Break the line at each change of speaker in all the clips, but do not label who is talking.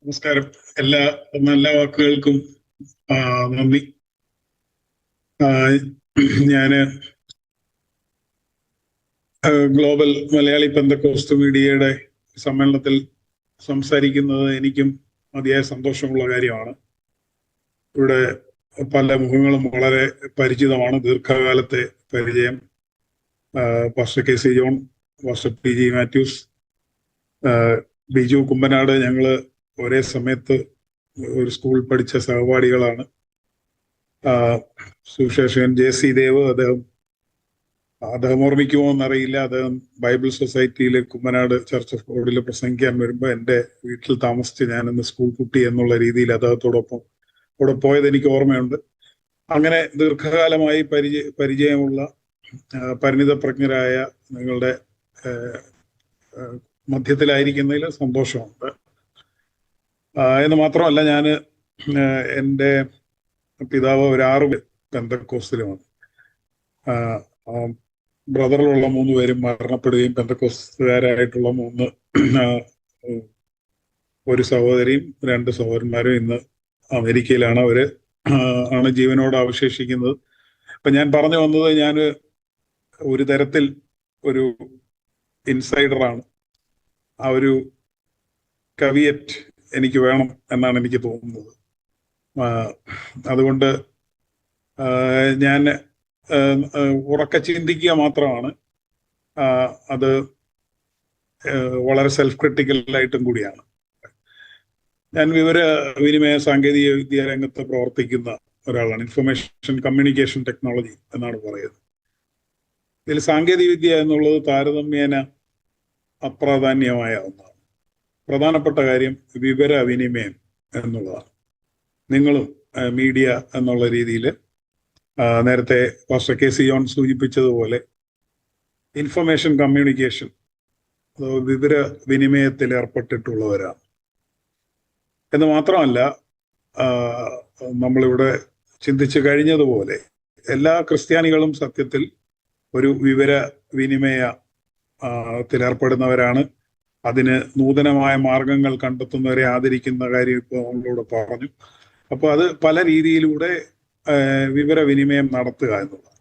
നമസ്കാരം. എല്ലാ നല്ല വാക്കുകൾക്കും നന്ദി. ഞാന് ഗ്ലോബൽ മലയാളി പെന്തക്കോസ്ത് മീഡിയയുടെ സമ്മേളനത്തിൽ സംസാരിക്കുന്നത് എനിക്കും അതിയായ സന്തോഷമുള്ള കാര്യമാണ്. ഇവിടെ പല മുഖങ്ങളും വളരെ പരിചിതമാണ്. ദീർഘകാലത്തെ പരിചയം. Pastor K C John, pastor P G Mathews, Biju Kumbanad, ഞങ്ങള് ഒരേ സമയത്ത് ഒരു സ്കൂളിൽ പഠിച്ച സഹപാഠികളാണ്. സുശേഷൻ ജെ സി ദേവ്, അദ്ദേഹം ഓർമ്മിക്കുമോ എന്നറിയില്ല. അദ്ദേഹം ബൈബിൾ സൊസൈറ്റിയിൽ കുമ്പനാട് ചർച്ച് ഓഫ് ഗോഡിൽ പ്രസംഗിക്കാൻ വരുമ്പോൾ എൻ്റെ വീട്ടിൽ താമസിച്ച് ഞാനിന്ന് സ്കൂൾ കുട്ടി എന്നുള്ള രീതിയിൽ അദ്ദേഹത്തോടൊപ്പം അവിടെ പോയത് എനിക്ക് ഓർമ്മയുണ്ട്. അങ്ങനെ ദീർഘകാലമായി പരിചയമുള്ള പരിണിതപ്രജ്ഞരായ നിങ്ങളുടെ മധ്യത്തിലായിരിക്കുന്നതിൽ സന്തോഷമുണ്ട്. എന്ന് മാത്രമല്ല, ഞാൻ എൻ്റെ പിതാവ് ഒരു 6 പെന്തക്കോസ്തിലുമാണ്. ബ്രദറിലുള്ള 3 പേരും മരണപ്പെടുകയും പെന്തക്കോസ്തുകാരായിട്ടുള്ള 3 ഒരു സഹോദരിയും 2 സഹോദരന്മാരും ഇന്ന് അമേരിക്കയിലാണ്. അവര് ആണ് ജീവനോട് അവശേഷിക്കുന്നത്. അപ്പൊ ഞാൻ പറഞ്ഞു വന്നത്, ഞാൻ ഒരു തരത്തിൽ ഒരു ഇൻസൈഡറാണ്. ആ ഒരു കവിയറ്റ് എനിക്ക് വേണം എന്നാണ് എനിക്ക് തോന്നുന്നത്. അതുകൊണ്ട് ഞാൻ ഉറക്കെ ചിന്തിക്കുക മാത്രമാണ്. അത് വളരെ സെൽഫ് ക്രിട്ടിക്കലായിട്ടും കൂടിയാണ്. ഞാൻ വിവരവിനിമയ സാങ്കേതിക വിദ്യ രംഗത്ത് പ്രവർത്തിക്കുന്ന ഒരാളാണ്. ഇൻഫർമേഷൻ കമ്മ്യൂണിക്കേഷൻ ടെക്നോളജി എന്നാണ് പറയുന്നത്. ഇതിൽ സാങ്കേതിക വിദ്യ എന്നുള്ളത് താരതമ്യേന അപ്രാധാന്യമായ ഒന്നാണ്. പ്രധാനപ്പെട്ട കാര്യം വിവരവിനിമയം എന്നുള്ളതാണ്. നിങ്ങളും മീഡിയ എന്നുള്ള രീതിയിൽ നേരത്തെ പാസ്റ്റർ കെ സി ജോൺ സൂചിപ്പിച്ചതുപോലെ ഇൻഫർമേഷൻ കമ്മ്യൂണിക്കേഷൻ, വിവരവിനിമയത്തിൽ ഏർപ്പെട്ടിട്ടുള്ളവരാണ്. എന്ന് മാത്രമല്ല, നമ്മളിവിടെ ചിന്തിച്ചു കഴിഞ്ഞതുപോലെ എല്ലാ ക്രിസ്ത്യാനികളും സത്യത്തിൽ ഒരു വിവരവിനിമയത്തിൽ ഏർപ്പെടുന്നവരാണ്. അതിന് നൂതനമായ മാർഗങ്ങൾ കണ്ടെത്തുന്നവരെ ആദരിക്കുന്ന കാര്യം ഇപ്പോൾ നമ്മളോട് പറഞ്ഞു. അപ്പോൾ അത് പല രീതിയിലൂടെ വിവരവിനിമയം നടത്തുക എന്നുള്ളത്.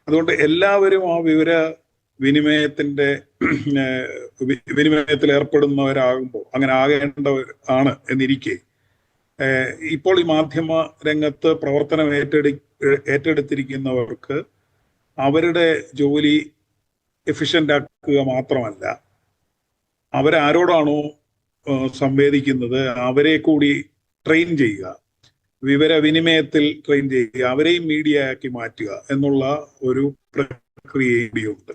അതുകൊണ്ട് എല്ലാവരും ആ വിനിമയത്തിൽ ഏർപ്പെടുന്നവരാകുമ്പോൾ അങ്ങനെ ആകേണ്ടവർ ആണ് എന്നിരിക്കെ, ഇപ്പോൾ ഈ മാധ്യമ രംഗത്ത് പ്രവർത്തനം ഏറ്റെടുത്തിരിക്കുന്നവർക്ക് അവരുടെ ജോലി എഫിഷ്യന്റ് ആക്കുക മാത്രമല്ല, അവരാരോടാണോ സംവേദിക്കുന്നത് അവരെ കൂടി ട്രെയിൻ ചെയ്യുക, വിവരവിനിമയത്തിൽ ട്രെയിൻ ചെയ്യുക, അവരെയും മീഡിയ ആക്കി മാറ്റുക എന്നുള്ള ഒരു പ്രക്രിയയുണ്ട്.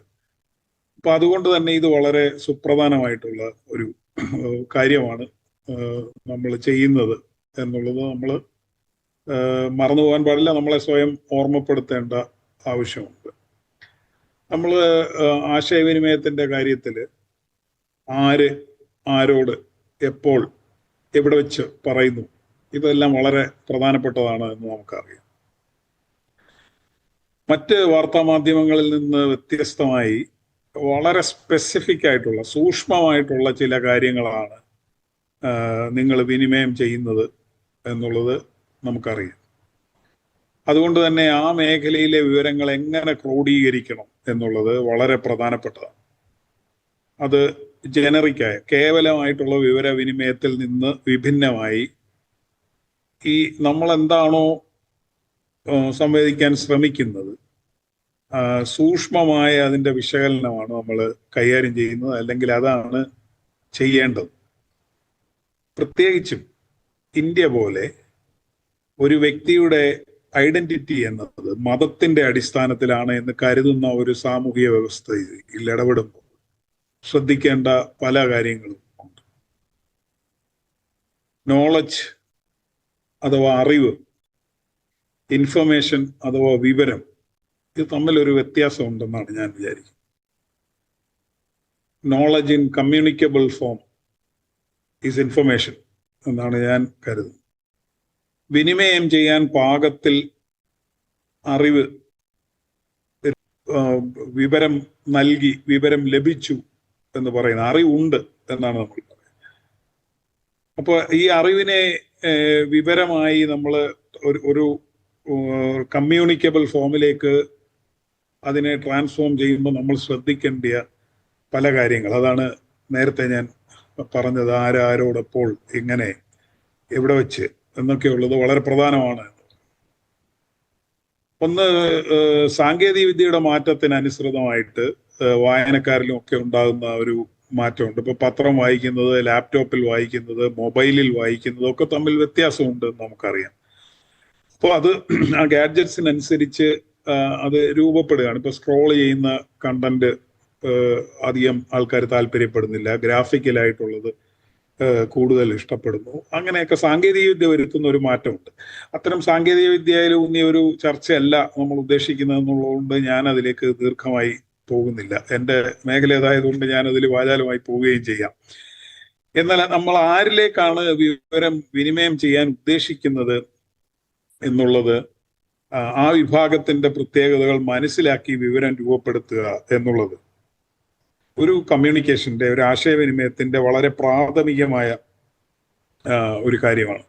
അപ്പൊ അതുകൊണ്ട് തന്നെ ഇത് വളരെ സുപ്രധാനമായിട്ടുള്ള ഒരു കാര്യമാണ് നമ്മൾ ചെയ്യുന്നത് എന്നുള്ളത് നമ്മൾ മറന്നു പോകാൻ പാടില്ല. നമ്മളെ സ്വയം ഓർമ്മപ്പെടുത്തേണ്ട ആവശ്യമുണ്ട്. നമ്മൾ ആശയവിനിമയത്തിന്റെ കാര്യത്തിൽ ആരോട് എപ്പോൾ എവിടെ വെച്ച് പറയുന്നു, ഇതെല്ലാം വളരെ പ്രധാനപ്പെട്ടതാണ് എന്ന് നമുക്കറിയാം. മറ്റ് വാർത്താമാധ്യമങ്ങളിൽ നിന്ന് വ്യത്യസ്തമായി വളരെ സ്പെസിഫിക് ആയിട്ടുള്ള സൂക്ഷ്മമായിട്ടുള്ള ചില കാര്യങ്ങളാണ് നിങ്ങൾ വിനിമയം ചെയ്യുന്നത് എന്നുള്ളത് നമുക്കറിയാം. അതുകൊണ്ട് തന്നെ ആ മേഖലയിലെ വിവരങ്ങൾ എങ്ങനെ ക്രോഡീകരിക്കണം എന്നുള്ളത് വളരെ പ്രധാനപ്പെട്ടതാണ്. അത് ജനറിക്കായ കേവലമായിട്ടുള്ള വിവരവിനിമയത്തിൽ നിന്ന് വിഭിന്നമായി ഈ നമ്മൾ എന്താണോ സംവേദിക്കാൻ ശ്രമിക്കുന്നത്, സൂക്ഷ്മമായ അതിൻ്റെ വിശകലനമാണ് നമ്മൾ കൈകാര്യം ചെയ്യുന്നത്, അല്ലെങ്കിൽ അതാണ് ചെയ്യേണ്ടത്. പ്രത്യേകിച്ചും ഇന്ത്യ പോലെ ഒരു വ്യക്തിയുടെ ഐഡന്റിറ്റി എന്നത് മതത്തിന്റെ അടിസ്ഥാനത്തിലാണ് എന്ന് കരുതുന്ന ഒരു സാമൂഹിക വ്യവസ്ഥയിൽ ഇടപെടുമ്പോൾ ശ്രദ്ധിക്കേണ്ട പല കാര്യങ്ങളും ഉണ്ട്. നോളജ് അഥവാ അറിവ്, ഇൻഫർമേഷൻ അഥവാ വിവരം, ഇത് തമ്മിലൊരു വ്യത്യാസം ഉണ്ടെന്നാണ് ഞാൻ വിചാരിക്കുന്നത്. Knowledge in communicable form is information എന്നാണ് ഞാൻ കരുതുന്നത്. വിനിമയം ചെയ്യാൻ പാകത്തിൽ അറിവ്, വിവരം നൽകി, വിവരം ലഭിച്ചു എന്ന് പറയുന്ന അറിവുണ്ട് എന്നാണ് നമ്മൾ പറയുന്നത്. അപ്പൊ ഈ അറിവിനെ വിവരമായി നമ്മൾ ഒരു കമ്മ്യൂണിക്കബിൾ ഫോമിലേക്ക് അതിനെ ട്രാൻസ്ഫോം ചെയ്യുമ്പോൾ നമ്മൾ ശ്രദ്ധിക്കേണ്ട പല കാര്യങ്ങൾ, അതാണ് നേരത്തെ ഞാൻ പറഞ്ഞത്, ആരോടപ്പോൾ എങ്ങനെ എവിടെ വെച്ച് എന്നൊക്കെയുള്ളത് വളരെ പ്രധാനമാണ്. ഒന്ന്, സാങ്കേതിക വിദ്യയുടെ മാറ്റത്തിനനുസൃതമായിട്ട് വായനക്കാരിലും ഒക്കെ ഉണ്ടാകുന്ന ഒരു മാറ്റമുണ്ട്. ഇപ്പൊ പത്രം വായിക്കുന്നത്, ലാപ്ടോപ്പിൽ വായിക്കുന്നത്, മൊബൈലിൽ വായിക്കുന്നത് ഒക്കെ തമ്മിൽ വ്യത്യാസമുണ്ട് എന്ന് നമുക്കറിയാം. അപ്പോൾ അത് ആ ഗാഡ്ജറ്റ്സിനനുസരിച്ച് അത് രൂപപ്പെടുകയാണ്. ഇപ്പൊ സ്ക്രോൾ ചെയ്യുന്ന കണ്ടന്റ് അധികം ആൾക്കാർ താല്പര്യപ്പെടുന്നില്ല, ഗ്രാഫിക്കലായിട്ടുള്ളത് കൂടുതൽ ഇഷ്ടപ്പെടുന്നു. അങ്ങനെയൊക്കെ സാങ്കേതിക വിദ്യ വരുത്തുന്ന ഒരു മാറ്റമുണ്ട്. അത്തരം സാങ്കേതിക വിദ്യയിൽ ഊന്നിയ ഒരു ചർച്ചയല്ല നമ്മൾ ഉദ്ദേശിക്കുന്നത് എന്നുള്ളതുകൊണ്ട് ഞാൻ അതിലേക്ക് ദീർഘമായി പോകുന്നില്ല. എൻ്റെ മേഖല ഏതായതുകൊണ്ട് ഞാൻ അതിൽ വാചാലമായി പോവുകയും ചെയ്യാം. എന്നാൽ നമ്മൾ ആരിലേക്കാണ് വിവരം വിനിമയം ചെയ്യാൻ ഉദ്ദേശിക്കുന്നത് എന്നുള്ളത്, ആ വിഭാഗത്തിന്റെ പ്രത്യേകതകൾ മനസ്സിലാക്കി വിവരം രൂപപ്പെടുത്തുക എന്നുള്ളത് ഒരു കമ്മ്യൂണിക്കേഷന്റെ, ഒരു ആശയവിനിമയത്തിന്റെ വളരെ പ്രാഥമികമായ ഒരു കാര്യമാണ്.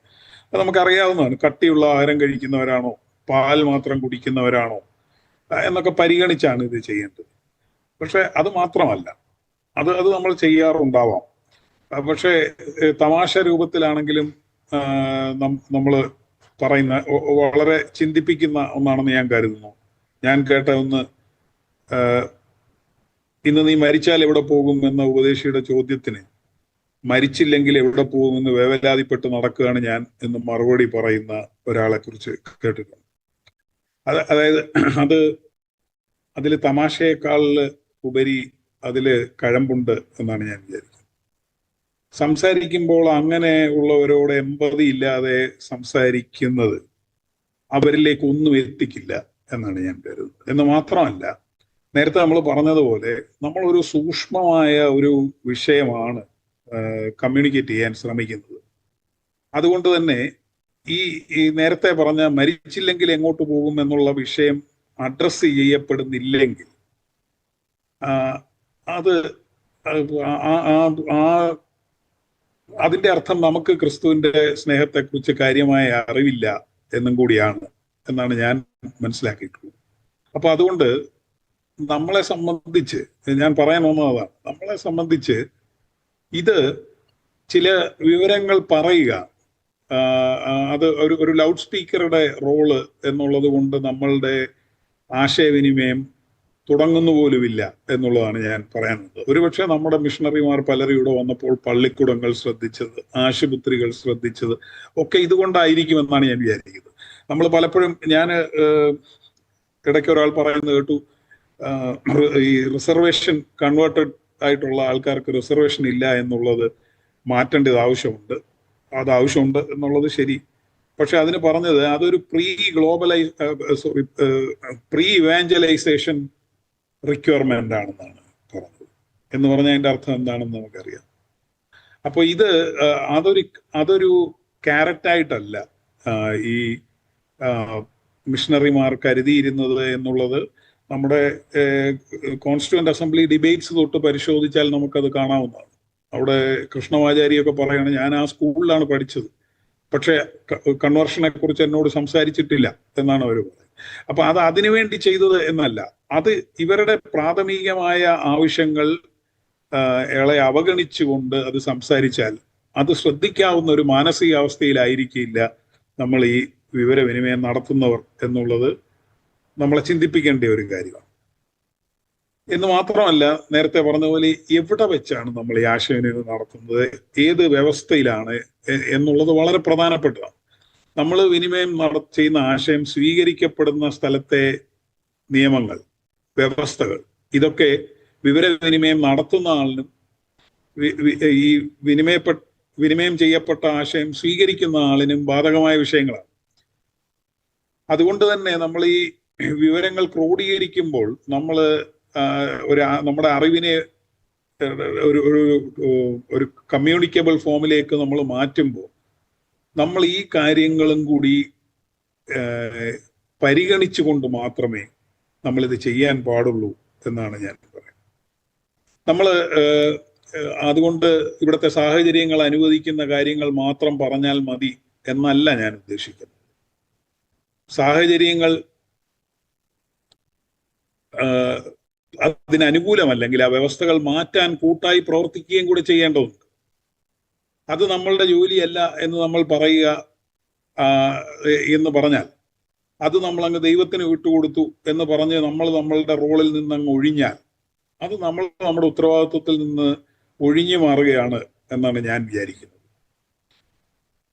അത് നമുക്കറിയാവുന്നതാണ്. കട്ടിയുള്ള ആഹാരം കഴിക്കുന്നവരാണോ, പാൽ മാത്രം കുടിക്കുന്നവരാണോ എന്നൊക്കെ പരിഗണിച്ചാണ് ഇത് ചെയ്യേണ്ടത്. പക്ഷെ അത് മാത്രമല്ല, അത് നമ്മൾ ചെയ്യാറുണ്ടാവാം. പക്ഷെ തമാശ രൂപത്തിലാണെങ്കിലും നമ്മൾ പറയുന്ന വളരെ ചിന്തിപ്പിക്കുന്ന ഒന്നാണെന്ന് ഞാൻ കരുതുന്നു. ഞാൻ കേട്ട ഒന്ന്, ഇന്ന് നീ മരിച്ചാൽ എവിടെ പോകും എന്ന ഉപദേശിയുടെ ചോദ്യത്തിന് മരിച്ചില്ലെങ്കിൽ എവിടെ പോകുമെന്ന് വേവലാതിപ്പെട്ട് നടക്കുകയാണ് ഞാൻ എന്ന് മറുപടി പറയുന്ന ഒരാളെ കുറിച്ച് കേട്ടിട്ടുണ്ട്. അതായത് അതിൽ തമാശയേക്കാൾ ഉപരി അതില് കഴമ്പുണ്ട് എന്നാണ് ഞാൻ വിചാരിക്കുന്നത്. സംസാരിക്കുമ്പോൾ അങ്ങനെ ഉള്ളവരോട് എമ്പതി ഇല്ലാതെ സംസാരിക്കുന്നത് അവരിലേക്ക് ഒന്നും എത്തിക്കില്ല എന്നാണ് ഞാൻ കരുതുന്നത്. എന്ന് മാത്രമല്ല, നേരത്തെ നമ്മൾ പറഞ്ഞതുപോലെ നമ്മളൊരു സൂക്ഷ്മമായ ഒരു വിഷയമാണ് കമ്മ്യൂണിക്കേറ്റ് ചെയ്യാൻ ശ്രമിക്കുന്നത്. അതുകൊണ്ട് തന്നെ ഈ നേരത്തെ പറഞ്ഞ മരിച്ചില്ലെങ്കിൽ എങ്ങോട്ട് പോകും എന്നുള്ള വിഷയം അഡ്രസ്സ് ചെയ്യപ്പെടുന്നില്ലെങ്കിൽ അതിന്റെ അർത്ഥം നമുക്ക് ക്രിസ്തുവിന്റെ സ്നേഹത്തെക്കുറിച്ച് കാര്യമായ അറിവില്ല എന്നും കൂടിയാണ് എന്നാണ് ഞാൻ മനസ്സിലാക്കിയിട്ടുള്ളത്. അപ്പൊ അതുകൊണ്ട് നമ്മളെ സംബന്ധിച്ച് ഞാൻ പറയാൻ വന്നതാണ്, നമ്മളെ സംബന്ധിച്ച് ഇത് ചില വിവരങ്ങൾ പറയുക, അത് ഒരു ലൗഡ് സ്പീക്കറുടെ റോള് എന്നുള്ളത് കൊണ്ട് നമ്മളുടെ ആശയവിനിമയം തുടങ്ങുന്നു പോലുമില്ല എന്നുള്ളതാണ് ഞാൻ പറയാനുള്ളത്. ഒരുപക്ഷെ നമ്മുടെ മിഷണറിമാർ പലരും ഇവിടെ വന്നപ്പോൾ പള്ളിക്കൂടങ്ങൾ ശ്രദ്ധിച്ചത്, ആശുപത്രികൾ ശ്രദ്ധിച്ചത് ഒക്കെ ഇതുകൊണ്ടായിരിക്കുമെന്നാണ് ഞാൻ വിചാരിക്കുന്നത്. നമ്മൾ പലപ്പോഴും, ഞാൻ ഇടയ്ക്ക് ഒരാൾ പറയുന്നത് കേട്ടു, ഈ റിസർവേഷൻ കൺവേർട്ടഡ് ആയിട്ടുള്ള ആൾക്കാർക്ക് റിസർവേഷൻ ഇല്ല എന്നുള്ളത് മാറ്റേണ്ടത് ആവശ്യമുണ്ട്. അത് ആവശ്യമുണ്ട് എന്നുള്ളത് ശരി. പക്ഷെ അതിന് പറഞ്ഞത് അതൊരു പ്രീ ഇവാഞ്ചലൈസേഷൻ റിക്വയർമെന്റ് ആണെന്നാണ് പറഞ്ഞത്. എന്ന് പറഞ്ഞാൽ അതിന്റെ അർത്ഥം എന്താണെന്ന് നമുക്കറിയാം. അപ്പോൾ അതൊരു ക്യാരറ്റായിട്ടല്ല ഈ മിഷണറിമാർ കരുതിയിരുന്നത് എന്നുള്ളത് നമ്മുടെ കോൺസ്റ്റിറ്റ്യൂവന്റ് അസംബ്ലി ഡിബേറ്റ്സ് തൊട്ട് പരിശോധിച്ചാൽ നമുക്കത് കാണാവുന്നതാണ്. അവിടെ കൃഷ്ണമാചാരിയൊക്കെ പറയണം, ഞാൻ ആ സ്കൂളിലാണ് പഠിച്ചത്, പക്ഷെ കൺവേർഷനെ കുറിച്ച് എന്നോട് സംസാരിച്ചിട്ടില്ല എന്നാണ് അവർ പറയുന്നത്. അപ്പൊ അത് അതിനുവേണ്ടി ചെയ്തത് എന്നല്ല, അത് ഇവരുടെ പ്രാഥമികമായ ആവശ്യങ്ങൾ അവഗണിച്ചുകൊണ്ട് അത് സംസാരിച്ചാൽ അത് ശ്രദ്ധിക്കാവുന്ന ഒരു മാനസികാവസ്ഥയിലായിരിക്കില്ല നമ്മൾ ഈ വിവരവിനിമയം നടത്തുന്നവർ എന്നുള്ളത് നമ്മളെ ചിന്തിപ്പിക്കേണ്ട ഒരു കാര്യമാണ്. എന്ന് മാത്രമല്ല, നേരത്തെ പറഞ്ഞ പോലെ എവിടെ വെച്ചാണ് നമ്മൾ ഈ ആശയവിനിമയം നടത്തുന്നത്, ഏത് വ്യവസ്ഥയിലാണ് എന്നുള്ളത് വളരെ പ്രധാനപ്പെട്ടതാണ്. നമ്മൾ വിനിമയം ചെയ്യുന്ന ആശയം സ്വീകരിക്കപ്പെടുന്ന സ്ഥലത്തെ നിയമങ്ങൾ, വ്യവസ്ഥകൾ, ഇതൊക്കെ വിവരവിനിമയം നടത്തുന്ന ആളിനും ഈ വിനിമയം ചെയ്യപ്പെട്ട ആശയം സ്വീകരിക്കുന്ന ആളിനും ബാധകമായ വിഷയങ്ങളാണ്. അതുകൊണ്ട് തന്നെ നമ്മൾ ഈ വിവരങ്ങൾ ക്രോഡീകരിക്കുമ്പോൾ നമ്മൾ നമ്മുടെ അറിവിനെ ഒരു കമ്മ്യൂണിക്കബിൾ ഫോമിലേക്ക് നമ്മൾ മാറ്റുമ്പോൾ നമ്മൾ ഈ കാര്യങ്ങളും കൂടി പരിഗണിച്ചുകൊണ്ട് മാത്രമേ നമ്മളിത് ചെയ്യാൻ പാടുള്ളൂ എന്നാണ് ഞാൻ പറയുന്നത്. നമ്മൾ അതുകൊണ്ട് ഇവിടുത്തെ സാഹചര്യങ്ങൾ അനുവദിക്കുന്ന കാര്യങ്ങൾ മാത്രം പറഞ്ഞാൽ മതി എന്നല്ല ഞാൻ ഉദ്ദേശിക്കുന്നത്. സാഹചര്യങ്ങൾ അതിനനുകൂലമല്ലെങ്കിൽ ആ വ്യവസ്ഥകൾ മാറ്റാൻ കൂട്ടായി പ്രവർത്തിക്കുകയും കൂടി ചെയ്യേണ്ടതുണ്ട്. അത് നമ്മളുടെ ജോലിയല്ല എന്ന് നമ്മൾ പറയുക എന്ന് പറഞ്ഞാൽ അത് നമ്മളങ്ങ് ദൈവത്തിന് വിട്ടുകൊടുത്തു എന്ന് പറഞ്ഞ് നമ്മൾ നമ്മളുടെ റോളിൽ നിന്ന് അങ്ങ് ഒഴിഞ്ഞാൽ അത് നമ്മൾ നമ്മുടെ ഉത്തരവാദിത്വത്തിൽ നിന്ന് ഒഴിഞ്ഞു മാറുകയാണ് എന്നാണ് ഞാൻ വിചാരിക്കുന്നത്.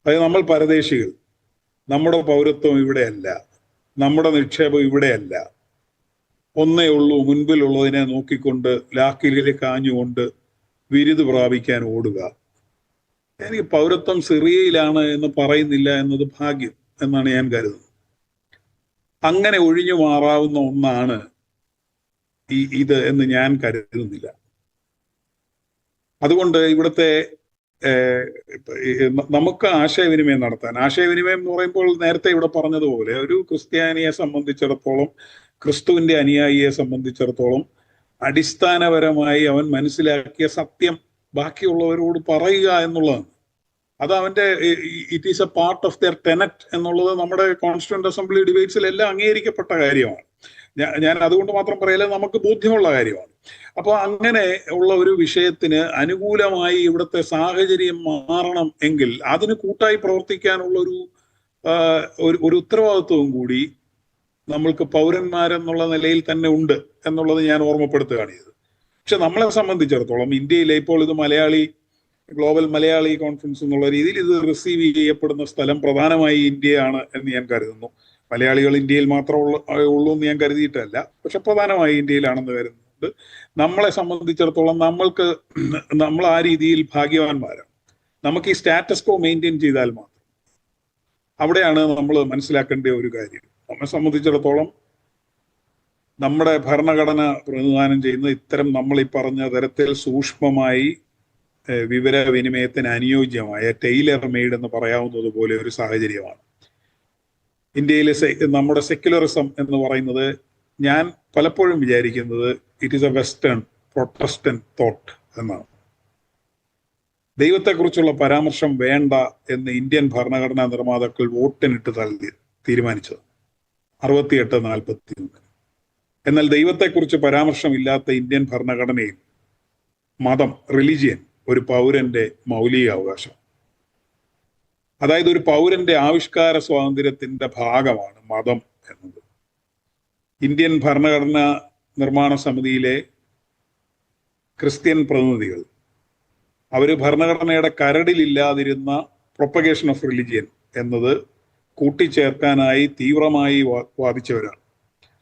അതായത് നമ്മൾ പരദേശികൾ, നമ്മുടെ പൗരത്വം ഇവിടെയല്ല, നമ്മുടെ നിക്ഷേപം ഇവിടെയല്ല, ഒന്നേ ഉള്ളൂ മുൻപിലുള്ളതിനെ നോക്കിക്കൊണ്ട് ലാക്കിലേക്ക് കാഞ്ഞുകൊണ്ട് വിരുദ് പ്രാപിക്കാൻ ഓടുക. എനിക്ക് പൗരത്വം സിറിയയിലാണ് എന്ന് പറയുന്നില്ല എന്നത് ഭാഗ്യം എന്നാണ് ഞാൻ കരുതുന്നത്. അങ്ങനെ ഒഴിഞ്ഞു മാറാവുന്ന ഒന്നാണ് ഇത് എന്ന് ഞാൻ കരുതുന്നില്ല. അതുകൊണ്ട് ഇവിടുത്തെ നമുക്ക് ആശയവിനിമയം നടത്താൻ, ആശയവിനിമയം എന്ന് പറയുമ്പോൾ നേരത്തെ ഇവിടെ പറഞ്ഞതുപോലെ ഒരു ക്രിസ്ത്യാനിയെ സംബന്ധിച്ചിടത്തോളം, ക്രിസ്തുവിന്റെ അനുയായിയെ സംബന്ധിച്ചിടത്തോളം അടിസ്ഥാനപരമായി അവൻ മനസ്സിലാക്കിയ സത്യം ബാക്കിയുള്ളവരോട് പറയുക എന്നുള്ളതാണ്. അത് അവന്റെ it is A part of their Tenet എന്നുള്ളത് നമ്മുടെ കോൺസ്റ്റിറ്റ്യൂന്റ് അസംബ്ലി ഡിബേറ്റ്സിലെല്ലാം അംഗീകരിക്കപ്പെട്ട കാര്യമാണ്. ഞാൻ അതുകൊണ്ട് മാത്രം പറയല, നമുക്ക് ബോധ്യമുള്ള കാര്യമാണ്. അപ്പോൾ അങ്ങനെ ഉള്ള ഒരു വിഷയത്തിന് അനുകൂലമായി ഇവിടുത്തെ സാഹചര്യം മാറണം എങ്കിൽ അതിന് കൂട്ടായി പ്രവർത്തിക്കാനുള്ള ഒരു ഉത്തരവാദിത്വവും കൂടി നമ്മൾക്ക് പൗരന്മാരെന്നുള്ള നിലയിൽ തന്നെ ഉണ്ട് എന്നുള്ളത് ഞാൻ ഓർമ്മപ്പെടുത്തുകയാണ് ചെയ്തത്. പക്ഷെ നമ്മളെ സംബന്ധിച്ചിടത്തോളം ഇന്ത്യയിലെ ഇപ്പോൾ ഇത് ഗ്ലോബൽ മലയാളി കോൺഫറൻസ് എന്നുള്ള രീതിയിൽ ഇത് റിസീവ് ചെയ്യപ്പെടുന്ന സ്ഥലം പ്രധാനമായി ഇന്ത്യയാണ് എന്ന് ഞാൻ കരുതുന്നു. മലയാളികൾ ഇന്ത്യയിൽ മാത്രം ഉള്ളൂ എന്ന് ഞാൻ കരുതിയിട്ടല്ല, പക്ഷെ പ്രധാനമായി ഇന്ത്യയിലാണെന്ന് കരുതുന്നുണ്ട്. നമ്മളെ സംബന്ധിച്ചിടത്തോളം നമ്മൾ ആ രീതിയിൽ ഭാഗ്യവാന്മാരാണ്. നമുക്ക് ഈ സ്റ്റാറ്റസ് കോ മെയിൻറ്റെയിൻ ചെയ്താൽ മാത്രം, അവിടെയാണ് നമ്മൾ മനസ്സിലാക്കേണ്ട ഒരു കാര്യം. നമ്മെ സംബന്ധിച്ചിടത്തോളം നമ്മുടെ ഭരണഘടന പ്രതിനിധാനം ചെയ്യുന്ന ഇത്തരം നമ്മൾ ഈ പറഞ്ഞ തരത്തിൽ സൂക്ഷ്മമായി വിവരവിനിമയത്തിന് അനുയോജ്യമായ ടൈലർ മെയ്ഡ് എന്ന് പറയാവുന്നത് പോലെ ഒരു സാഹചര്യമാണ്. ഇന്ത്യയിലെ നമ്മുടെ സെക്യുലറിസം എന്ന് പറയുന്നത് ഞാൻ പലപ്പോഴും വിചാരിക്കുന്നത് it is A western Protestant thought എന്നാണ്. ദൈവത്തെക്കുറിച്ചുള്ള പരാമർശം വേണ്ട എന്ന് ഇന്ത്യൻ ഭരണഘടനാ നിർമ്മാതാക്കൾ വോട്ടിനിട്ട് തീരുമാനിച്ചത് 68-41. എന്നാൽ ദൈവത്തെക്കുറിച്ച് പരാമർശമില്ലാത്ത ഇന്ത്യൻ ഭരണഘടനയിൽ മതം, റിലിജിയൻ ഒരു പൗരന്റെ മൗലിക അവകാശം. അതായത് ഒരു പൗരന്റെ ആവിഷ്കാര സ്വാതന്ത്ര്യത്തിന്റെ ഭാഗമാണ് മതം എന്നത്. ഇന്ത്യൻ ഭരണഘടനാ നിർമ്മാണ സമിതിയിലെ ക്രിസ്ത്യൻ പ്രതിനിധികൾ അവര് ഭരണഘടനയുടെ കരടിലില്ലാതിരുന്ന പ്രൊപ്പഗേഷൻ ഓഫ് റിലിജിയൻ എന്നത് കൂട്ടിച്ചേർക്കാനായി തീവ്രമായി വാദിച്ചവരാണ്.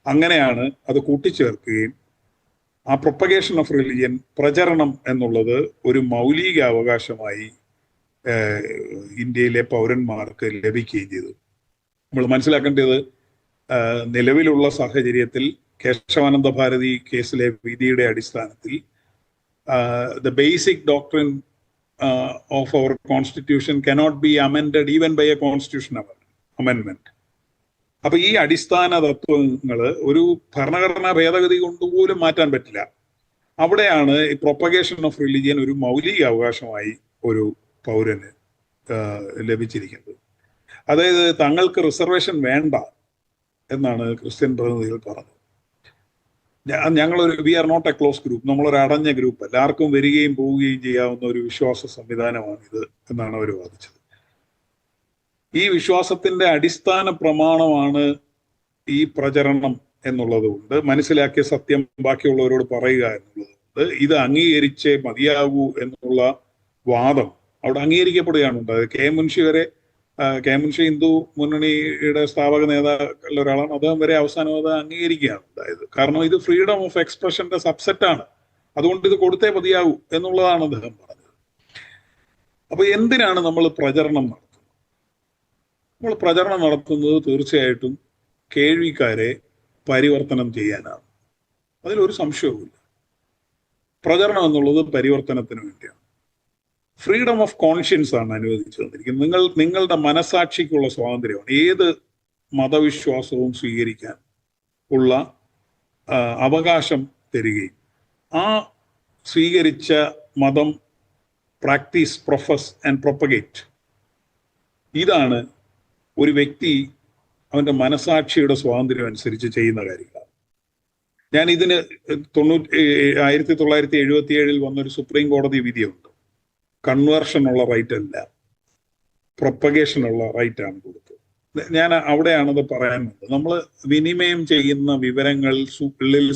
അങ്ങനെയാണ് അത് കൂട്ടിച്ചേർക്കുകയും ആ പ്രൊപ്പഗേഷൻ ഓഫ് റിലിജിയൻ, പ്രചരണം എന്നുള്ളത് ഒരു മൗലിക അവകാശമായി ഇന്ത്യയിലെ പൗരന്മാർക്ക് ലഭിക്കുകയും ചെയ്തു. നമ്മൾ മനസ്സിലാക്കേണ്ടത് നിലവിലുള്ള സാഹചര്യത്തിൽ കേശവാനന്ദ ഭാരതി കേസിലെ വിധിയുടെ അടിസ്ഥാനത്തിൽ the basic doctrine of our constitution cannot be amended even by a constitutional amendment. അപ്പൊ ഈ അടിസ്ഥാന തത്വങ്ങൾ ഒരു ഭരണഘടനാ ഭേദഗതി കൊണ്ടുപോലും മാറ്റാൻ പറ്റില്ല. അവിടെയാണ് ഈ പ്രൊപ്പഗേഷൻ ഓഫ് റിലിജിയൻ ഒരു മൗലിക അവകാശമായി ഒരു പൗരന് ലഭിച്ചിരിക്കുന്നത്. അതായത് തങ്ങൾക്ക് റിസർവേഷൻ വേണ്ട എന്നാണ് ക്രിസ്ത്യൻ പ്രതിനിധികൾ പറഞ്ഞത്. We are not a close group, നമ്മളൊരു അടഞ്ഞ ഗ്രൂപ്പ്, എല്ലാവർക്കും വരികയും പോവുകയും ചെയ്യാവുന്ന ഒരു വിശ്വാസ സംവിധാനമാണിത് എന്നാണ് അവർ വാദിച്ചത്. ഈ വിശ്വാസത്തിന്റെ അടിസ്ഥാന പ്രമാണമാണ് ഈ പ്രചരണം എന്നുള്ളത് കൊണ്ട്, മനസ്സിലാക്കിയ സത്യം ബാക്കിയുള്ളവരോട് പറയുക എന്നുള്ളത് കൊണ്ട് ഇത് അംഗീകരിച്ചേ മതിയാകൂ എന്നുള്ള വാദം അവിടെ അംഗീകരിക്കപ്പെടുകയാണ് ഉണ്ടായത്. കെ മുൻഷി ഹിന്ദു മുന്നണിയുടെ സ്ഥാപക നേതാക്കളിൽ ഒരാളാണ്. അദ്ദേഹം വരെ അവസാനം അത് അംഗീകരിക്കുകയാണ് ഉണ്ടായത്. കാരണം ഇത് ഫ്രീഡം ഓഫ് എക്സ്പ്രഷന്റെ സബ്സെറ്റാണ്, അതുകൊണ്ട് ഇത് കൊടുത്തേ മതിയാകൂ എന്നുള്ളതാണ് അദ്ദേഹം പറഞ്ഞത്. അപ്പൊ എന്തിനാണ് നമ്മൾ പ്രചരണം നടത്തുന്നത്? നമ്മൾ പ്രചരണം നടത്തുന്നത് തീർച്ചയായിട്ടും കേൾവിക്കാരെ പരിവർത്തനം ചെയ്യാനാണ്. അതിലൊരു സംശയവുമില്ല. പ്രചരണം എന്നുള്ളത് പരിവർത്തനത്തിന് വേണ്ടിയാണ്. ഫ്രീഡം ഓഫ് കോൺഷ്യൻസ് ആണ് അനുവദിച്ചു തന്നിരിക്കുന്നത്. നിങ്ങളുടെ മനസാക്ഷിക്കുള്ള സ്വാതന്ത്ര്യമാണ്. ഏത് മതവിശ്വാസവും സ്വീകരിക്കാൻ ഉള്ള അവകാശം തരികയും ആ സ്വീകരിച്ച മതം, പ്രാക്ടീസ്, പ്രൊഫസ് ആൻഡ് പ്രൊപ്പഗേറ്റ്. ഇതാണ് ഒരു വ്യക്തി അവൻ്റെ മനസാക്ഷിയുടെ സ്വാതന്ത്ര്യം അനുസരിച്ച് ചെയ്യുന്ന കാര്യങ്ങളാണ്. ഞാൻ ഇതിന് 1977 വന്നൊരു സുപ്രീം കോടതി വിധിയുണ്ട്. കൺവേർഷനുള്ള റൈറ്റ് അല്ല, പ്രൊപ്പഗേഷനുള്ള റൈറ്റാണ് കൊടുത്തത്. ഞാൻ അവിടെയാണത് പറയാൻ വന്നത്. നമ്മൾ വിനിമയം ചെയ്യുന്ന വിവരങ്ങളിൽ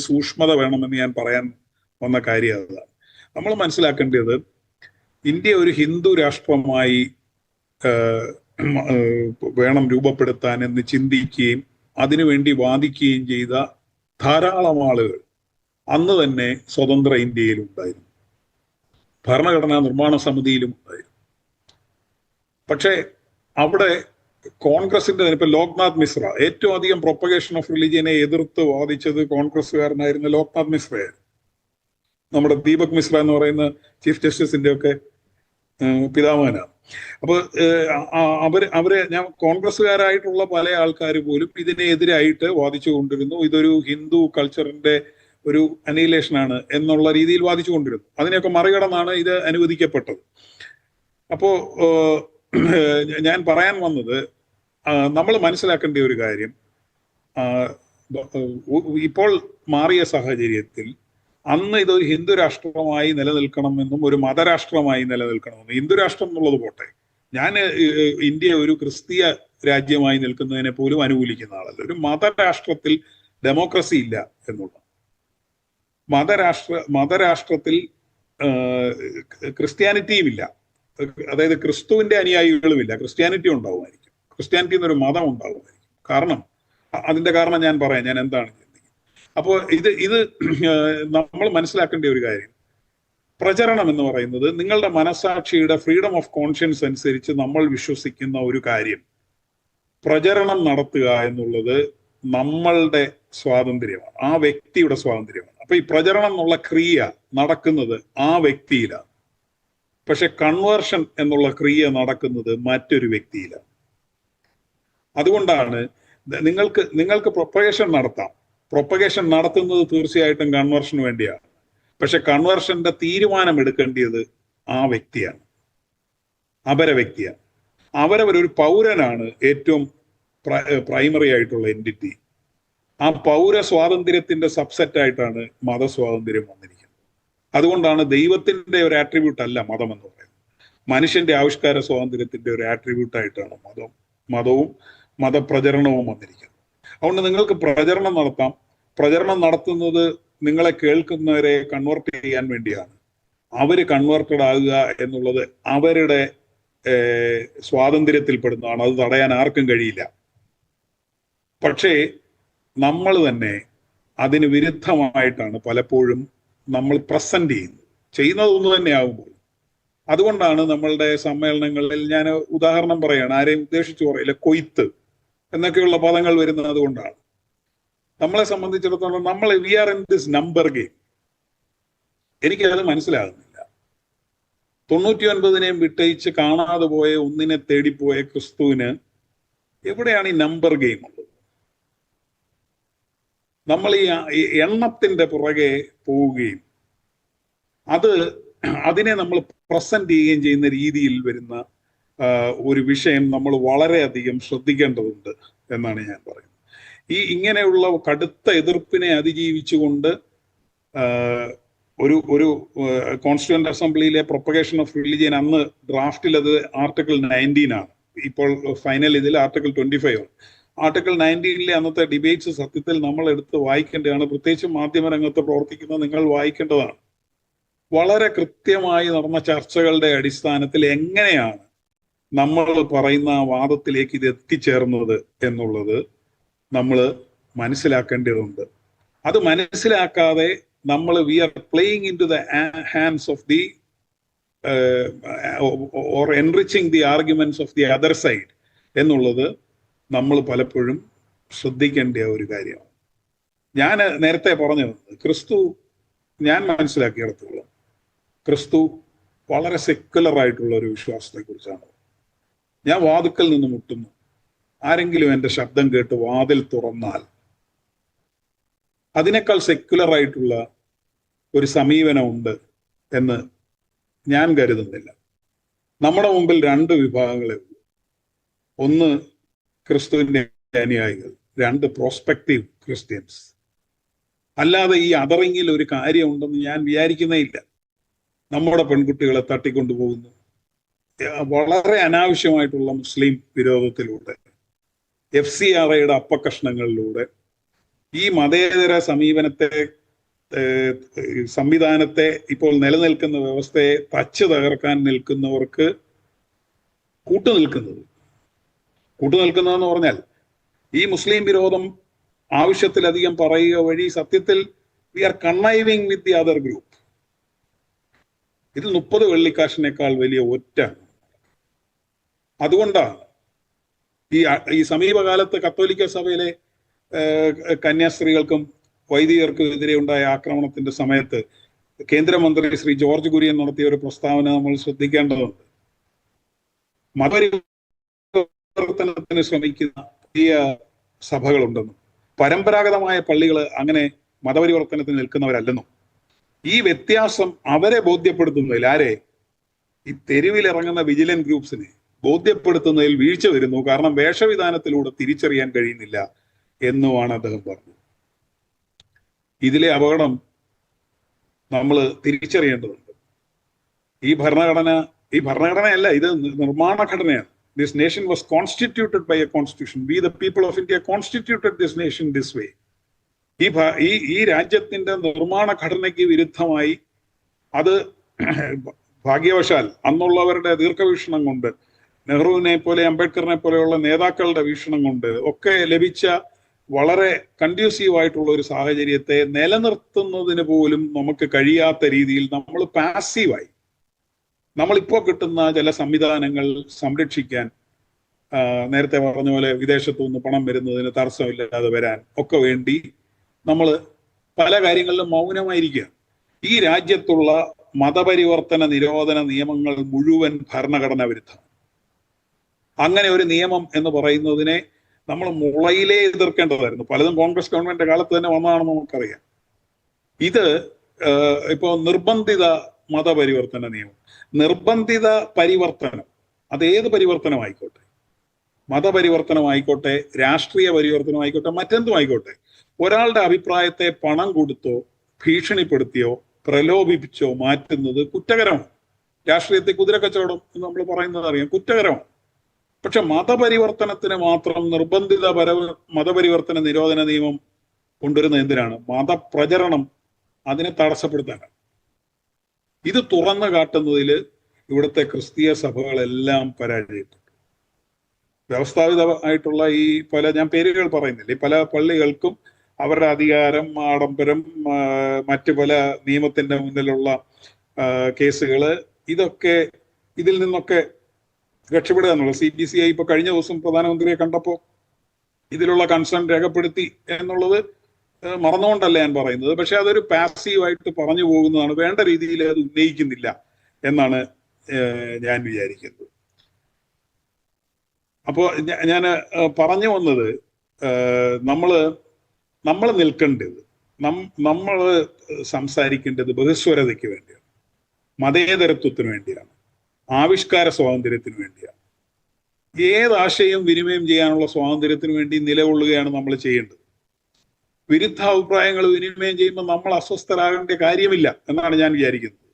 സൂക്ഷ്മത വേണമെന്ന് ഞാൻ പറയാൻ വന്ന കാര്യം അതാണ്. നമ്മൾ മനസ്സിലാക്കേണ്ടത്, ഇന്ത്യ ഒരു ഹിന്ദു രാഷ്ട്രമായി വേണം രൂപപ്പെടുത്താൻ എന്ന് ചിന്തിക്കുകയും അതിനുവേണ്ടി വാദിക്കുകയും ചെയ്ത ധാരാളം ആളുകൾ അന്ന് തന്നെ സ്വതന്ത്ര ഇന്ത്യയിൽ ഉണ്ടായിരുന്നു, ഭരണഘടനാ നിർമ്മാണ സമിതിയിലും ഉണ്ടായിരുന്നു. പക്ഷേ അവിടെ കോൺഗ്രസിന്റെ ഇപ്പൊ ലോക്നാഥ് മിശ്ര, ഏറ്റവും അധികം പ്രൊപ്പഗേഷൻ ഓഫ് റിലീജിയനെ എതിർത്ത് വാദിച്ചത് കോൺഗ്രസ്സുകാരനായിരുന്ന ലോക്നാഥ് മിശ്രയായിരുന്നു. നമ്മുടെ ദീപക് മിശ്ര എന്ന് പറയുന്ന ചീഫ് ജസ്റ്റിസിന്റെ ഒക്കെ പിതാമഹനാണ്. അപ്പൊ അവരെ ഞാൻ കോൺഗ്രസ്സുകാരായിട്ടുള്ള പല ആൾക്കാർ പോലും ഇതിനെതിരായിട്ട് വാദിച്ചു കൊണ്ടിരുന്നു. ഇതൊരു ഹിന്ദു കൾച്ചറിന്റെ ഒരു അനീലേഷനാണ് എന്നുള്ള രീതിയിൽ വാദിച്ചു കൊണ്ടിരുന്നു. അതിനെയൊക്കെ മറികടന്നാണ് ഇത് അനുവദിക്കപ്പെട്ടത്. അപ്പോ ഞാൻ പറയാൻ വന്നത്, നമ്മൾ മനസ്സിലാക്കേണ്ട ഒരു കാര്യം, ഇപ്പോൾ മാറിയ സാഹചര്യത്തിൽ അന്ന് ഇതൊരു ഹിന്ദു രാഷ്ട്രമായി നിലനിൽക്കണമെന്നും ഒരു മതരാഷ്ട്രമായി നിലനിൽക്കണമെന്നും, ഹിന്ദു രാഷ്ട്രം എന്നുള്ളത് പോട്ടെ, ഞാൻ ഇന്ത്യ ഒരു ക്രിസ്തീയ രാജ്യമായി നിൽക്കുന്നതിനെ പോലും അനുകൂലിക്കുന്ന ആളല്ല. ഒരു മതരാഷ്ട്രത്തിൽ ഡെമോക്രസി ഇല്ല എന്നുള്ള, മതരാഷ്ട്രത്തിൽ ക്രിസ്ത്യാനിറ്റിയും ഇല്ല, അതായത് ക്രിസ്തുവിന്റെ അനുയായികളുമില്ല. ക്രിസ്ത്യാനിറ്റി ഉണ്ടാവുമായിരിക്കും, ക്രിസ്ത്യാനിറ്റി എന്നൊരു മതം ഉണ്ടാവുമായിരിക്കും. കാരണം അതിന്റെ കാരണം ഞാൻ പറയാം, ഞാൻ എന്താണ് ചിന്തിക്കുന്നത്. അപ്പോൾ ഇത് നമ്മൾ മനസ്സിലാക്കേണ്ട ഒരു കാര്യം, പ്രചരണം എന്ന് പറയുന്നത് നിങ്ങളുടെ മനസാക്ഷിയുടെ ഫ്രീഡം ഓഫ് കോൺഷ്യൻസ് അനുസരിച്ച് നമ്മൾ വിശ്വസിക്കുന്ന ഒരു കാര്യം പ്രചരണം നടത്തുക എന്നുള്ളത് നമ്മളുടെ സ്വാതന്ത്ര്യമാണ്, ആ വ്യക്തിയുടെ സ്വാതന്ത്ര്യമാണ്. അപ്പൊ ഈ പ്രചരണം എന്നുള്ള ക്രിയ നടക്കുന്നത് ആ വ്യക്തിയിലാണ്. പക്ഷെ കൺവേർഷൻ എന്നുള്ള ക്രിയ നടക്കുന്നത് മറ്റൊരു വ്യക്തിയിലാണ്. അതുകൊണ്ടാണ് നിങ്ങൾക്ക് പ്രൊപ്പഗേഷൻ നടത്താം. പ്രൊപ്പഗേഷൻ നടത്തുന്നത് തീർച്ചയായിട്ടും കൺവേർഷന് വേണ്ടിയാണ്. പക്ഷെ കൺവേർഷന്റെ തീരുമാനം എടുക്കേണ്ടത് ആ വ്യക്തിയാണ്, അപര വ്യക്തിയാണ്. അവരവരൊരു പൗരനാണ് ഏറ്റവും പ്രൈമറി ആയിട്ടുള്ള എൻറ്റിറ്റി. ആ പൗര സ്വാതന്ത്ര്യത്തിന്റെ സബ്സെറ്റ് ആയിട്ടാണ് മതസ്വാതന്ത്ര്യം വന്നിരിക്കുന്നത്. അതുകൊണ്ടാണ് ദൈവത്തിന്റെ ഒരു ആട്രിബ്യൂട്ട് അല്ല മതം എന്ന് പറയുന്നത്, മനുഷ്യന്റെ ആവിഷ്കാര സ്വാതന്ത്ര്യത്തിന്റെ ഒരു ആട്രിബ്യൂട്ടായിട്ടാണ് മതവും മതപ്രചരണവും വന്നിരിക്കുന്നത്. അതുകൊണ്ട് നിങ്ങൾക്ക് പ്രചരണം നടത്താം. പ്രചരണം നടത്തുന്നത് നിങ്ങളെ കേൾക്കുന്നവരെ കൺവേർട്ട് ചെയ്യാൻ വേണ്ടിയാണ്. അവര് കൺവേർട്ടഡ് ആകുക എന്നുള്ളത് അവരുടെ സ്വാതന്ത്ര്യത്തിൽപ്പെടുന്നതാണ്. അത് തടയാൻ ആർക്കും കഴിയില്ല. പക്ഷേ നമ്മൾ തന്നെ അതിന് വിരുദ്ധമായിട്ടാണ് പലപ്പോഴും നമ്മൾ പ്രസന്റ് ചെയ്യുന്നത് ഒന്ന് തന്നെ ആകുമ്പോൾ. അതുകൊണ്ടാണ് നമ്മളുടെ സമ്മേളനങ്ങളിൽ, ഞാൻ ഉദാഹരണം പറയാണ്, ആരെയും ഉദ്ദേശിച്ച് പറയില്ല, കൊയ്ത്ത് എന്നൊക്കെയുള്ള പദങ്ങൾ വരുന്നത് അതുകൊണ്ടാണ്. നമ്മളെ സംബന്ധിച്ചിടത്തോളം we are in this number game. എനിക്കത് മനസ്സിലാകുന്നില്ല. 99 വിട്ടയിച്ച് കാണാതെ പോയ ഒന്നിനെ തേടിപ്പോയ ക്രിസ്തുവിന് എവിടെയാണ് ഈ നമ്പർ ഗെയിം ഉള്ളത്? നമ്മൾ ഈ എണ്ണത്തിന്റെ പുറകെ പോവുകയും അതിനെ നമ്മൾ പ്രസന്റ് ചെയ്യുകയും ചെയ്യുന്ന രീതിയിൽ വരുന്ന ഒരു വിഷയം നമ്മൾ വളരെയധികം ശ്രദ്ധിക്കേണ്ടതുണ്ട് എന്നാണ് ഞാൻ പറയുന്നത്. ഇങ്ങനെയുള്ള കടുത്ത എതിർപ്പിനെ അതിജീവിച്ചുകൊണ്ട് ഒരു കോൺസ്റ്റിറ്റ്യൂവന്റ് അസംബ്ലിയിലെ പ്രൊപ്പഗേഷൻ ഓഫ് റിലിജിയൻ, അന്ന് ഡ്രാഫ്റ്റിൽ അത് ആർട്ടിക്കിൾ 19 ആണ്, ഇപ്പോൾ ഫൈനൽ ഇതിൽ ആർട്ടിക്കിൾ 25 ആണ്. ആർട്ടിക്കിൾ 19 അന്നത്തെ ഡിബേറ്റ്സ് സത്യത്തിൽ നമ്മൾ എടുത്ത് വായിക്കേണ്ടതാണ്. പ്രത്യേകിച്ച് മാധ്യമരംഗത്ത് പ്രവർത്തിക്കുന്ന നിങ്ങൾ വായിക്കേണ്ടതാണ്. വളരെ കൃത്യമായി നടന്ന ചർച്ചകളുടെ അടിസ്ഥാനത്തിൽ എങ്ങനെയാണ് നമ്മൾ പറയുന്ന വാദത്തിലേക്ക് ഇത് എത്തിച്ചേർന്നത് എന്നുള്ളത് നമ്മൾ മനസ്സിലാക്കേണ്ടതുണ്ട്. അത് മനസ്സിലാക്കാതെ നമ്മൾ we are playing into the hands of the or enriching the arguments of the other side എന്നുള്ളത് നമ്മൾ പലപ്പോഴും ശ്രദ്ധിക്കേണ്ട ഒരു കാര്യമാണ്. ഞാൻ നേരത്തെ പറഞ്ഞത്, ഞാൻ മനസ്സിലാക്കിയിടത്തോളം ക്രിസ്തു വളരെ സെക്യുലർ ആയിട്ടുള്ള ഒരു വിശ്വാസത്തെ കുറിച്ചാണ്. ഞാൻ വാതുക്കൽ നിന്ന് മുട്ടുന്നു, ആരെങ്കിലും എൻ്റെ ശബ്ദം കേട്ട് വാതിൽ തുറന്നാൽ, അതിനേക്കാൾ സെക്യുലർ ആയിട്ടുള്ള ഒരു സമീപനമുണ്ട് എന്ന് ഞാൻ കരുതുന്നില്ല. നമ്മുടെ മുമ്പിൽ രണ്ട് വിഭാഗങ്ങളെ ഉള്ളൂ. ഒന്ന് ക്രിസ്തുവിന്റെ അനുയായികൾ, രണ്ട് പ്രോസ്പെക്റ്റീവ് ക്രിസ്ത്യൻസ്. അല്ലാതെ ഈ അതറിങ്ങിൽ ഒരു കാര്യമുണ്ടെന്ന് ഞാൻ വിചാരിക്കുന്നേ ഇല്ല. നമ്മുടെ പെൺകുട്ടികളെ തട്ടിക്കൊണ്ടുപോകുന്നു വളരെ അനാവശ്യമായിട്ടുള്ള മുസ്ലിം വിരോധത്തിലൂടെ, FCRIയുടെ അപ്പക്കഷ്ണങ്ങളിലൂടെ. ഈ മതേതര സമീപനത്തെ, സംവിധാനത്തെ, ഇപ്പോൾ നിലനിൽക്കുന്ന വ്യവസ്ഥയെ തച്ച് തകർക്കാൻ നിൽക്കുന്നവർക്ക് കൂട്ടുനിൽക്കുന്നതെന്ന് പറഞ്ഞാൽ ഈ മുസ്ലിം വിരോധം ആവശ്യത്തിലധികം പറയുക വഴി സത്യത്തിൽ we are conniving with the other group. ഇത് 30 വെള്ളിക്കാശിനേക്കാൾ വലിയ ഒറ്റാണ്. അതുകൊണ്ടാണ് ഈ സമീപകാലത്ത് കത്തോലിക്ക സഭയിലെ കന്യാസ്ത്രീകൾക്കും വൈദികർക്കും എതിരെ ഉണ്ടായ ആക്രമണത്തിന്റെ സമയത്ത് കേന്ദ്രമന്ത്രി ശ്രീ ജോർജ് കുര്യൻ നടത്തിയ ഒരു പ്രസ്താവന നമ്മൾ ശ്രദ്ധിക്കേണ്ടതുണ്ട്. മതപരിവർത്തനത്തിന് ശ്രമിക്കുന്ന പുതിയ സഭകളുണ്ടെന്നും പരമ്പരാഗതമായ പള്ളികൾ അങ്ങനെ മതപരിവർത്തനത്തിന് നിൽക്കുന്നവരല്ലെന്നും ഈ വ്യത്യാസം അവരെ ബോധ്യപ്പെടുത്തുന്നതിൽ, ആരെ? ഈ തെരുവിലിറങ്ങുന്ന വിജിലൻസ് ഗ്രൂപ്പ്സിനെ ബോധ്യപ്പെടുത്തുന്നതിൽ വീഴ്ച വരുന്നു. കാരണം വേഷവിധാനത്തിലൂടെ തിരിച്ചറിയാൻ കഴിയുന്നില്ല എന്നുമാണ് അദ്ദേഹം പറഞ്ഞത്. ഇതിലെ അപകടം നമ്മൾ തിരിച്ചറിയേണ്ടതുണ്ട്. ഈ ഭരണഘടനയല്ല, ഇത് നിർമ്മാണ ഘടനയാണ്. This nation was constituted by a constitution. We the people of India constituted this nation this way. ഈ രാജ്യത്തിന്റെ നിർമ്മാണ ഘടനയ്ക്ക് വിരുദ്ധമായി, അത് ഭാഗ്യവശാൽ അന്നുള്ളവരുടെ ദീർഘവീക്ഷണം കൊണ്ട്, നെഹ്റുവിനെ പോലെ അംബേദ്കറിനെ പോലെയുള്ള നേതാക്കളുടെ വീക്ഷണം കൊണ്ട് ഒക്കെ ലഭിച്ച വളരെ കൺഡ്യൂസീവ് ആയിട്ടുള്ള ഒരു സാഹചര്യത്തെ നിലനിർത്തുന്നതിന് പോലും നമുക്ക് കഴിയാത്ത രീതിയിൽ നമ്മൾ പാസീവായി. നമ്മളിപ്പോൾ കിട്ടുന്ന ചില സംവിധാനങ്ങൾ സംരക്ഷിക്കാൻ, നേരത്തെ പറഞ്ഞ പോലെ വിദേശത്തു നിന്ന് പണം വരുന്നതിന് തടസ്സമില്ലാതെ വരാൻ ഒക്കെ വേണ്ടി നമ്മൾ പല കാര്യങ്ങളിലും മൗനമായിരിക്കുക. ഈ രാജ്യത്തുള്ള മതപരിവർത്തന നിരോധന നിയമങ്ങൾ മുഴുവൻ ഭരണഘടനാ വിരുദ്ധമാണ്. അങ്ങനെ ഒരു നിയമം എന്ന് പറയുന്നതിനെ നമ്മൾ മുളയിലേ എതിർക്കേണ്ടതായിരുന്നു. പലതും കോൺഗ്രസ് ഗവൺമെന്റ് കാലത്ത് തന്നെ വന്നതാണെന്ന് നമുക്കറിയാം. ഇത് ഇപ്പോൾ നിർബന്ധിത മതപരിവർത്തന നിയമം, നിർബന്ധിത പരിവർത്തനം, അതേത് പരിവർത്തനമായിക്കോട്ടെ, മതപരിവർത്തനമായിക്കോട്ടെ, രാഷ്ട്രീയ പരിവർത്തനമായിക്കോട്ടെ, മറ്റെന്തും ആയിക്കോട്ടെ, ഒരാളുടെ അഭിപ്രായത്തെ പണം കൊടുത്തോ ഭീഷണിപ്പെടുത്തിയോ പ്രലോഭിപ്പിച്ചോ മാറ്റുന്നത് കുറ്റകരമാണ്. രാഷ്ട്രീയത്തെ കുതിരക്കച്ചവടം എന്ന് നമ്മൾ പറയുന്നത് അറിയാം, കുറ്റകരമാണ്. പക്ഷെ മതപരിവർത്തനത്തിന് മാത്രം നിർബന്ധിത മതപരിവർത്തന നിരോധന നിയമം കൊണ്ടുവരുന്നത് എന്തിനാണ്? മതപ്രചരണം അതിനെ തടസ്സപ്പെടുത്താനാണ്. ഇത് തുറന്നു കാട്ടുന്നതിൽ ഇവിടുത്തെ ക്രിസ്തീയ സഭകളെല്ലാം പരാജയപ്പെട്ടു. വ്യവസ്ഥാപിതമായിട്ടുള്ള ഈ ഞാൻ പേരുകൾ പറയുന്നില്ല, ഈ പല പള്ളികൾക്കും അവരുടെ അധികാരം, ആഡംബരം, മറ്റു പല നിയമത്തിന്റെ മുന്നിലുള്ള കേസുകള്, ഇതിൽ നിന്നൊക്കെ രക്ഷപ്പെടുക എന്നുള്ള CBCI ഇപ്പൊ കഴിഞ്ഞ ദിവസം പ്രധാനമന്ത്രിയെ കണ്ടപ്പോൾ ഇതിലുള്ള കൺസേൺ രേഖപ്പെടുത്തി എന്നുള്ളത് മറന്നുകൊണ്ടല്ല ഞാൻ പറയുന്നത്. പക്ഷെ അതൊരു പാസീവായിട്ട് പറഞ്ഞു പോകുന്നതാണ്, വേണ്ട രീതിയിൽ അത് ഉന്നയിക്കുന്നില്ല എന്നാണ് ഞാൻ വിചാരിക്കുന്നത്. അപ്പോൾ ഞാൻ പറഞ്ഞു വന്നത്, നമ്മൾ നിൽക്കേണ്ടത്, നമ്മൾ സംസാരിക്കേണ്ടത് ബഹുസ്വരതയ്ക്ക് വേണ്ടിയാണ്, മതേതരത്വത്തിന് വേണ്ടിയാണ്, ആവിഷ്കാര സ്വാതന്ത്ര്യത്തിന് വേണ്ടിയാണ്. ഏതാശയം വിനിമയം ചെയ്യാനുള്ള സ്വാതന്ത്ര്യത്തിന് വേണ്ടി നിലകൊള്ളുകയാണ് നമ്മൾ ചെയ്യേണ്ടത്. വിരുദ്ധ അഭിപ്രായങ്ങൾ വിനിമയം ചെയ്യുമ്പോൾ നമ്മൾ അസ്വസ്ഥരാകേണ്ട കാര്യമില്ല എന്നാണ് ഞാൻ വിചാരിക്കുന്നത്.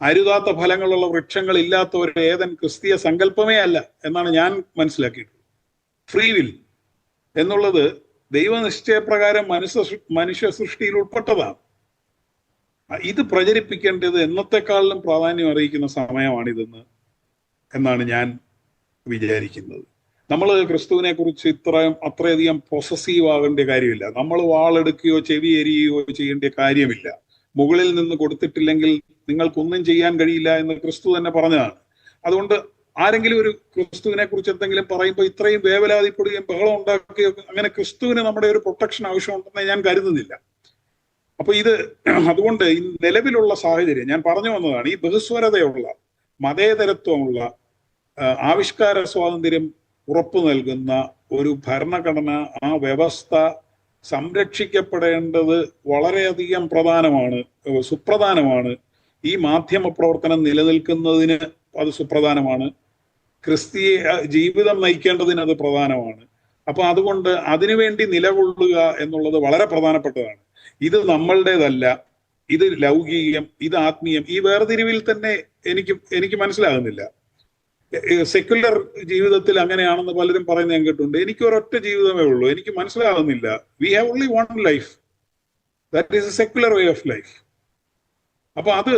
അരുതാത്ത ഫലങ്ങളുള്ള വൃക്ഷങ്ങൾ ഇല്ലാത്ത ഒരു ഏതൻ ക്രിസ്തീയ സങ്കല്പമേ അല്ല എന്നാണ് ഞാൻ മനസ്സിലാക്കിയിട്ടുള്ളത്. ഫ്രീ വിൽ എന്നുള്ളത് ദൈവനിശ്ചയപ്രകാരം മനുഷ്യ സൃഷ്ടിയിൽ ഉൾപ്പെട്ടതാണ്. ഇത് പ്രചരിപ്പിക്കേണ്ടത് എന്നത്തെക്കാളിലും പ്രാധാന്യം അറിയിക്കുന്ന സമയമാണിതെന്ന് എന്നാണ് ഞാൻ വിചാരിക്കുന്നത്. നമ്മൾ ക്രിസ്തുവിനെ കുറിച്ച് അത്രയധികം പൊസസീവ് ആകേണ്ട കാര്യമില്ല. നമ്മൾ വാളെടുക്കുകയോ ചെവി എരിയുകയോ ചെയ്യേണ്ട കാര്യമില്ല. മുകളിൽ നിന്ന് കൊടുത്തിട്ടില്ലെങ്കിൽ നിങ്ങൾക്കൊന്നും ചെയ്യാൻ കഴിയില്ല എന്ന് ക്രിസ്തു തന്നെ പറഞ്ഞതാണ്. അതുകൊണ്ട് ആരെങ്കിലും ഒരു ക്രിസ്തുവിനെ കുറിച്ച് എന്തെങ്കിലും പറയുമ്പോൾ ഇത്രയും വേവലാതിപ്പെടുകയും ബഹളം ഉണ്ടാക്കുകയോ, അങ്ങനെ ക്രിസ്തുവിന് നമ്മുടെ ഒരു പ്രൊട്ടക്ഷൻ ആവശ്യമുണ്ടെന്ന് ഞാൻ കരുതുന്നില്ല. അപ്പൊ അതുകൊണ്ട് ഈ നിലവിലുള്ള സാഹചര്യം ഞാൻ പറഞ്ഞു വന്നതാണ്, ഈ ബഹുസ്വരതയുള്ള, മതേതരത്വമുള്ള, ആവിഷ്കാര സ്വാതന്ത്ര്യം ഉറപ്പു നൽകുന്ന ഒരു ഭരണഘടന, ആ വ്യവസ്ഥ സംരക്ഷിക്കപ്പെടേണ്ടത് വളരെയധികം സുപ്രധാനമാണ്. ഈ മാധ്യമ പ്രവർത്തനം നിലനിൽക്കുന്നതിന് അത് സുപ്രധാനമാണ്. ക്രിസ്തീയ ജീവിതം നയിക്കേണ്ടതിന് അത് പ്രധാനമാണ്. അപ്പൊ അതുകൊണ്ട് അതിനുവേണ്ടി നിലകൊള്ളുക എന്നുള്ളത് വളരെ പ്രധാനപ്പെട്ടതാണ്. ഇത് നമ്മളുടേതല്ല, ഇത് ലൗകികം, ഇത് ആത്മീയം. ഈ വേർതിരിവിൽ തന്നെ എനിക്ക് മനസ്സിലാകുന്നില്ല. സെക്യുലർ ജീവിതത്തിൽ അങ്ങനെയാണെന്ന് പലരും പറയുന്നത് ഞാൻ കേട്ടിട്ടുണ്ട്. എനിക്ക് ഒരൊറ്റ ജീവിതമേ ഉള്ളൂ, എനിക്ക് മനസ്സിലാകുന്നില്ല. We have only one life, that is A secular way of life. അപ്പൊ അത്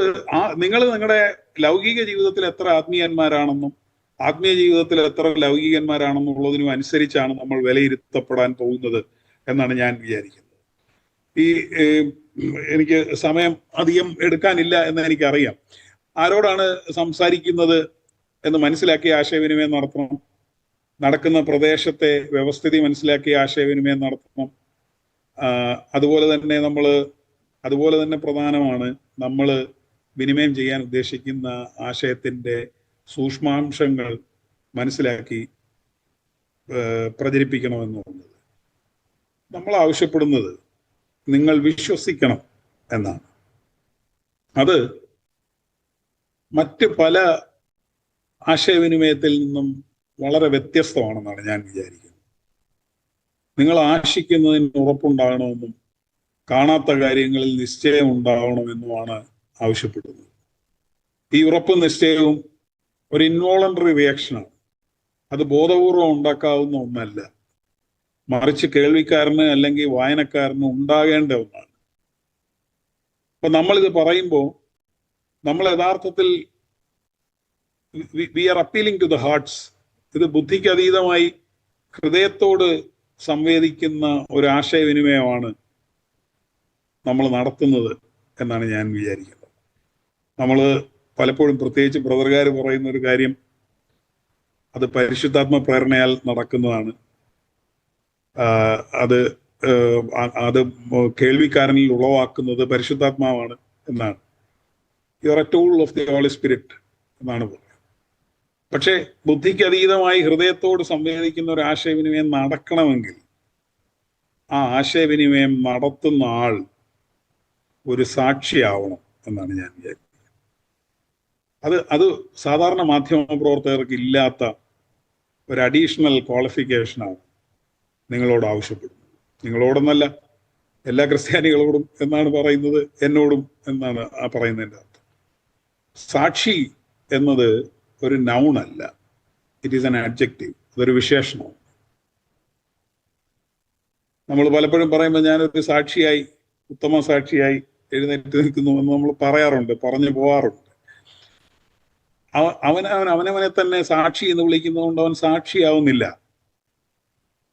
നിങ്ങൾ നിങ്ങളുടെ ലൗകിക ജീവിതത്തിൽ എത്ര ആത്മീയന്മാരാണെന്നും ആത്മീയ ജീവിതത്തിൽ എത്ര ലൗകികന്മാരാണെന്നുള്ളതിനും അനുസരിച്ചാണ് നമ്മൾ വിലയിരുത്തപ്പെടാൻ പോകുന്നത് എന്നാണ് ഞാൻ വിചാരിക്കുന്നത്. എനിക്ക് സമയം അധികം എടുക്കാനില്ല എന്ന് എനിക്കറിയാം. ആരോടാണ് സംസാരിക്കുന്നത് എന്ന് മനസ്സിലാക്കി ആശയവിനിമയം നടത്തണം. നടക്കുന്ന പ്രദേശത്തെ വ്യവസ്ഥിതി മനസ്സിലാക്കി ആശയവിനിമയം നടത്തണം. അതുപോലെ തന്നെ പ്രധാനമാണ് നമ്മൾ വിനിമയം ചെയ്യാൻ ഉദ്ദേശിക്കുന്ന ആശയത്തിന്റെ സൂക്ഷ്മാംശങ്ങൾ മനസ്സിലാക്കി പ്രചരിപ്പിക്കണമെന്നുള്ളത്. നമ്മൾ ആവശ്യപ്പെടുന്നത് നിങ്ങൾ വിശ്വസിക്കണം എന്നാണ്. അത് മറ്റ് പല ആശയവിനിമയത്തിൽ നിന്നും വളരെ വ്യത്യസ്തമാണെന്നാണ് ഞാൻ വിചാരിക്കുന്നത്. നിങ്ങൾ ആശിക്കുന്നതിന് ഉറപ്പുണ്ടാകണമെന്നും കാണാത്ത കാര്യങ്ങളിൽ നിശ്ചയം ഉണ്ടാവണമെന്നുമാണ് ആവശ്യപ്പെടുന്നത്. ഈ ഉറപ്പും നിശ്ചയവും ഒരു ഇൻവോളണ്ടറി റിയാക്ഷനാണ്. അത് ബോധപൂർവം ഉണ്ടാക്കാവുന്ന ഒന്നല്ല, മറിച്ച് കേൾവിക്കാരന് അല്ലെങ്കിൽ വായനക്കാരന് ഉണ്ടാകേണ്ട ഒന്നാണ്. അപ്പൊ നമ്മളിത് പറയുമ്പോൾ നമ്മൾ യഥാർത്ഥത്തിൽ we are appealing to the hearts. ഇത് ബുദ്ധിക്ക് അതീതമായി ഹൃദയത്തോട് സംവേദിക്കുന്ന ഒരു ആശയവിനിമയമാണ് നമ്മൾ നടത്തുന്നത് എന്നാണ് ഞാൻ വിചാരിക്കുന്നത്. നമ്മൾ പലപ്പോഴും, പ്രത്യേകിച്ച് ബ്രദർകാർ പറയുന്ന ഒരു കാര്യം, അത് പരിശുദ്ധാത്മ പ്രേരണയാൽ നടക്കുന്നതാണ്. അത് കേൾവിക്കാരനിൽ ഉളവാക്കുന്നത് പരിശുദ്ധാത്മാവാണ് എന്നാണ്. You are a tool of the Holy Spirit എന്നാണ് പറയുന്നത്. പക്ഷെ ബുദ്ധിക്ക് അതീതമായി ഹൃദയത്തോട് സംവേദിക്കുന്ന ഒരു ആശയവിനിമയം നടക്കണമെങ്കിൽ ആ ആശയവിനിമയം നടത്തുന്ന ആൾ ഒരു സാക്ഷിയാവണം എന്നാണ് ഞാൻ വിചാരിക്കുന്നത്. അത് സാധാരണ മാധ്യമ പ്രവർത്തകർക്ക് ഇല്ലാത്ത ഒരു അഡീഷണൽ ക്വാളിഫിക്കേഷനാണ് നിങ്ങളോട് ആവശ്യപ്പെടുന്നത്. നിങ്ങളോടൊന്നല്ല, എല്ലാ ക്രിസ്ത്യാനികളോടും എന്നാണ് പറയുന്നത്, എന്നോടും എന്നാണ് ആ പറയുന്നതിൻ്റെ അർത്ഥം. സാക്ഷി എന്നത് ഒരു നൗൺ അല്ല, ഇറ്റ് ഈസ് ആൻ ആഡ്ജക്റ്റീവ്. അതൊരു വിശേഷണമാണ്. നമ്മൾ പലപ്പോഴും പറയുമ്പോൾ ഞാനൊരു സാക്ഷിയായി, ഉത്തമ സാക്ഷിയായി എഴുന്നേറ്റ് നിൽക്കുന്നു എന്ന് നമ്മൾ പറയാറുണ്ട്, പറഞ്ഞു പോകാറുണ്ട്. അവനവനെ തന്നെ സാക്ഷി എന്ന് വിളിക്കുന്നതുകൊണ്ട് അവൻ സാക്ഷിയാവുന്നില്ല.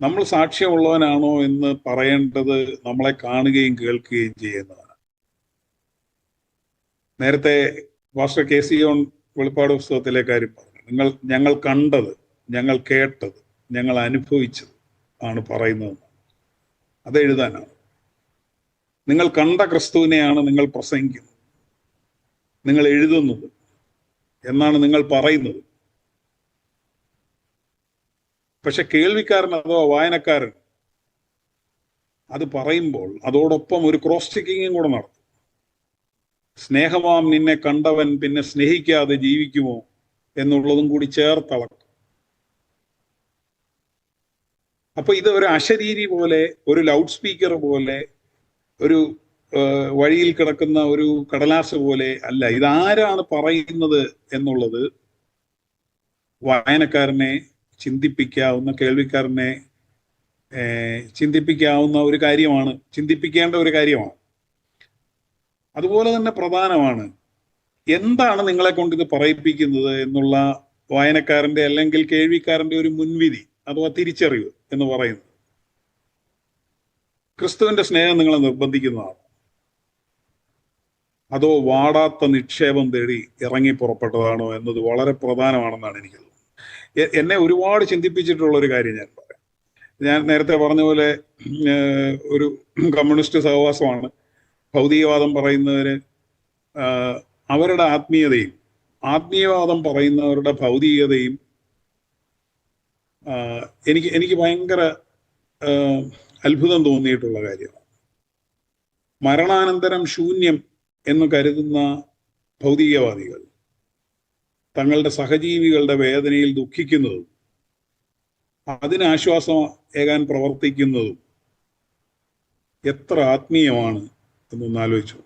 നമ്മൾ സാക്ഷ്യമുള്ളവനാണോ എന്ന് പറയേണ്ടത് നമ്മളെ കാണുകയും കേൾക്കുകയും ചെയ്യുന്നതാണ്. നേരത്തെ പാസ്റ്റർ KC ജോൺ വെളിപ്പാട് പുസ്തകത്തിലെ കാര്യം പറഞ്ഞു. ഞങ്ങൾ കണ്ടത്, ഞങ്ങൾ കേട്ടത്, ഞങ്ങൾ അനുഭവിച്ചത് ആണ് പറയുന്നത്. അത് എഴുതാനാണ്. നിങ്ങൾ കണ്ട ക്രിസ്തുവിനെയാണ് നിങ്ങൾ പ്രസംഗിക്കുന്നത്, നിങ്ങൾ എഴുതുന്നത് എന്നാണ് നിങ്ങൾ പറയുന്നത്. പക്ഷെ കേൾവിക്കാരൻ അഥവാ വായനക്കാരൻ അത് പറയുമ്പോൾ അതോടൊപ്പം ഒരു ക്രോസ് ചെക്കിങ്ങും കൂടെ നടത്തും. സ്നേഹമാം നിന്നെ കണ്ടവൻ പിന്നെ സ്നേഹിക്കാതെ ജീവിക്കുമോ എന്നുള്ളതും കൂടി ചേർത്തളക്കും. അപ്പൊ ഇത് ഒരു അശരീരി പോലെ, ഒരു ലൗഡ് സ്പീക്കർ പോലെ, ഒരു വഴിയിൽ കിടക്കുന്ന ഒരു കടലാസ് പോലെ അല്ല. ഇതാരാണ് പറയുന്നത് എന്നുള്ളത് വായനക്കാരനെ ചിന്തിപ്പിക്കാവുന്ന, കേൾവിക്കാരനെ ചിന്തിപ്പിക്കാവുന്ന ഒരു കാര്യമാണ്, ചിന്തിപ്പിക്കേണ്ട ഒരു കാര്യമാണ്. അതുപോലെ തന്നെ പ്രധാനമാണ് എന്താണ് നിങ്ങളെ കൊണ്ട് ഇത് പറയിപ്പിക്കുന്നത് എന്നുള്ള വായനക്കാരന്റെ അല്ലെങ്കിൽ കേൾവിക്കാരന്റെ ഒരു മുൻവിധി അഥവാ തിരിച്ചറിവ് എന്ന് പറയുന്നത്. ക്രിസ്തുവിന്റെ സ്നേഹം നിങ്ങളെ നിർബന്ധിക്കുന്നതാണ്, അതോ വാടാത്ത നിക്ഷേപം തേടി ഇറങ്ങി പുറപ്പെട്ടതാണോ എന്നത് വളരെ പ്രധാനമാണെന്നാണ് എനിക്ക് തോന്നുന്നത്. എന്നെ ഒരുപാട് ചിന്തിപ്പിച്ചിട്ടുള്ള ഒരു കാര്യം ഞാൻ പറയാം. ഞാൻ നേരത്തെ പറഞ്ഞ പോലെ ഒരു കമ്മ്യൂണിസ്റ്റ് സഹവാസമാണ്. ഭൗതികവാദം പറയുന്നവര് അവരുടെ ആത്മീയതയും ആത്മീയവാദം പറയുന്നവരുടെ ഭൗതികതയും എനിക്ക് ഭയങ്കര അത്ഭുതം തോന്നിയിട്ടുള്ള കാര്യമാണ്. മരണാനന്തരം ശൂന്യം എന്ന് കരുതുന്ന ഭൗതികവാദികൾ തങ്ങളുടെ സഹജീവികളുടെ വേദനയിൽ ദുഃഖിക്കുന്നതും അതിന് ആശ്വാസം ഏകാൻ പ്രവർത്തിക്കുന്നതും എത്ര ആത്മീയമാണ് എന്നൊന്ന് ആലോചിച്ചു.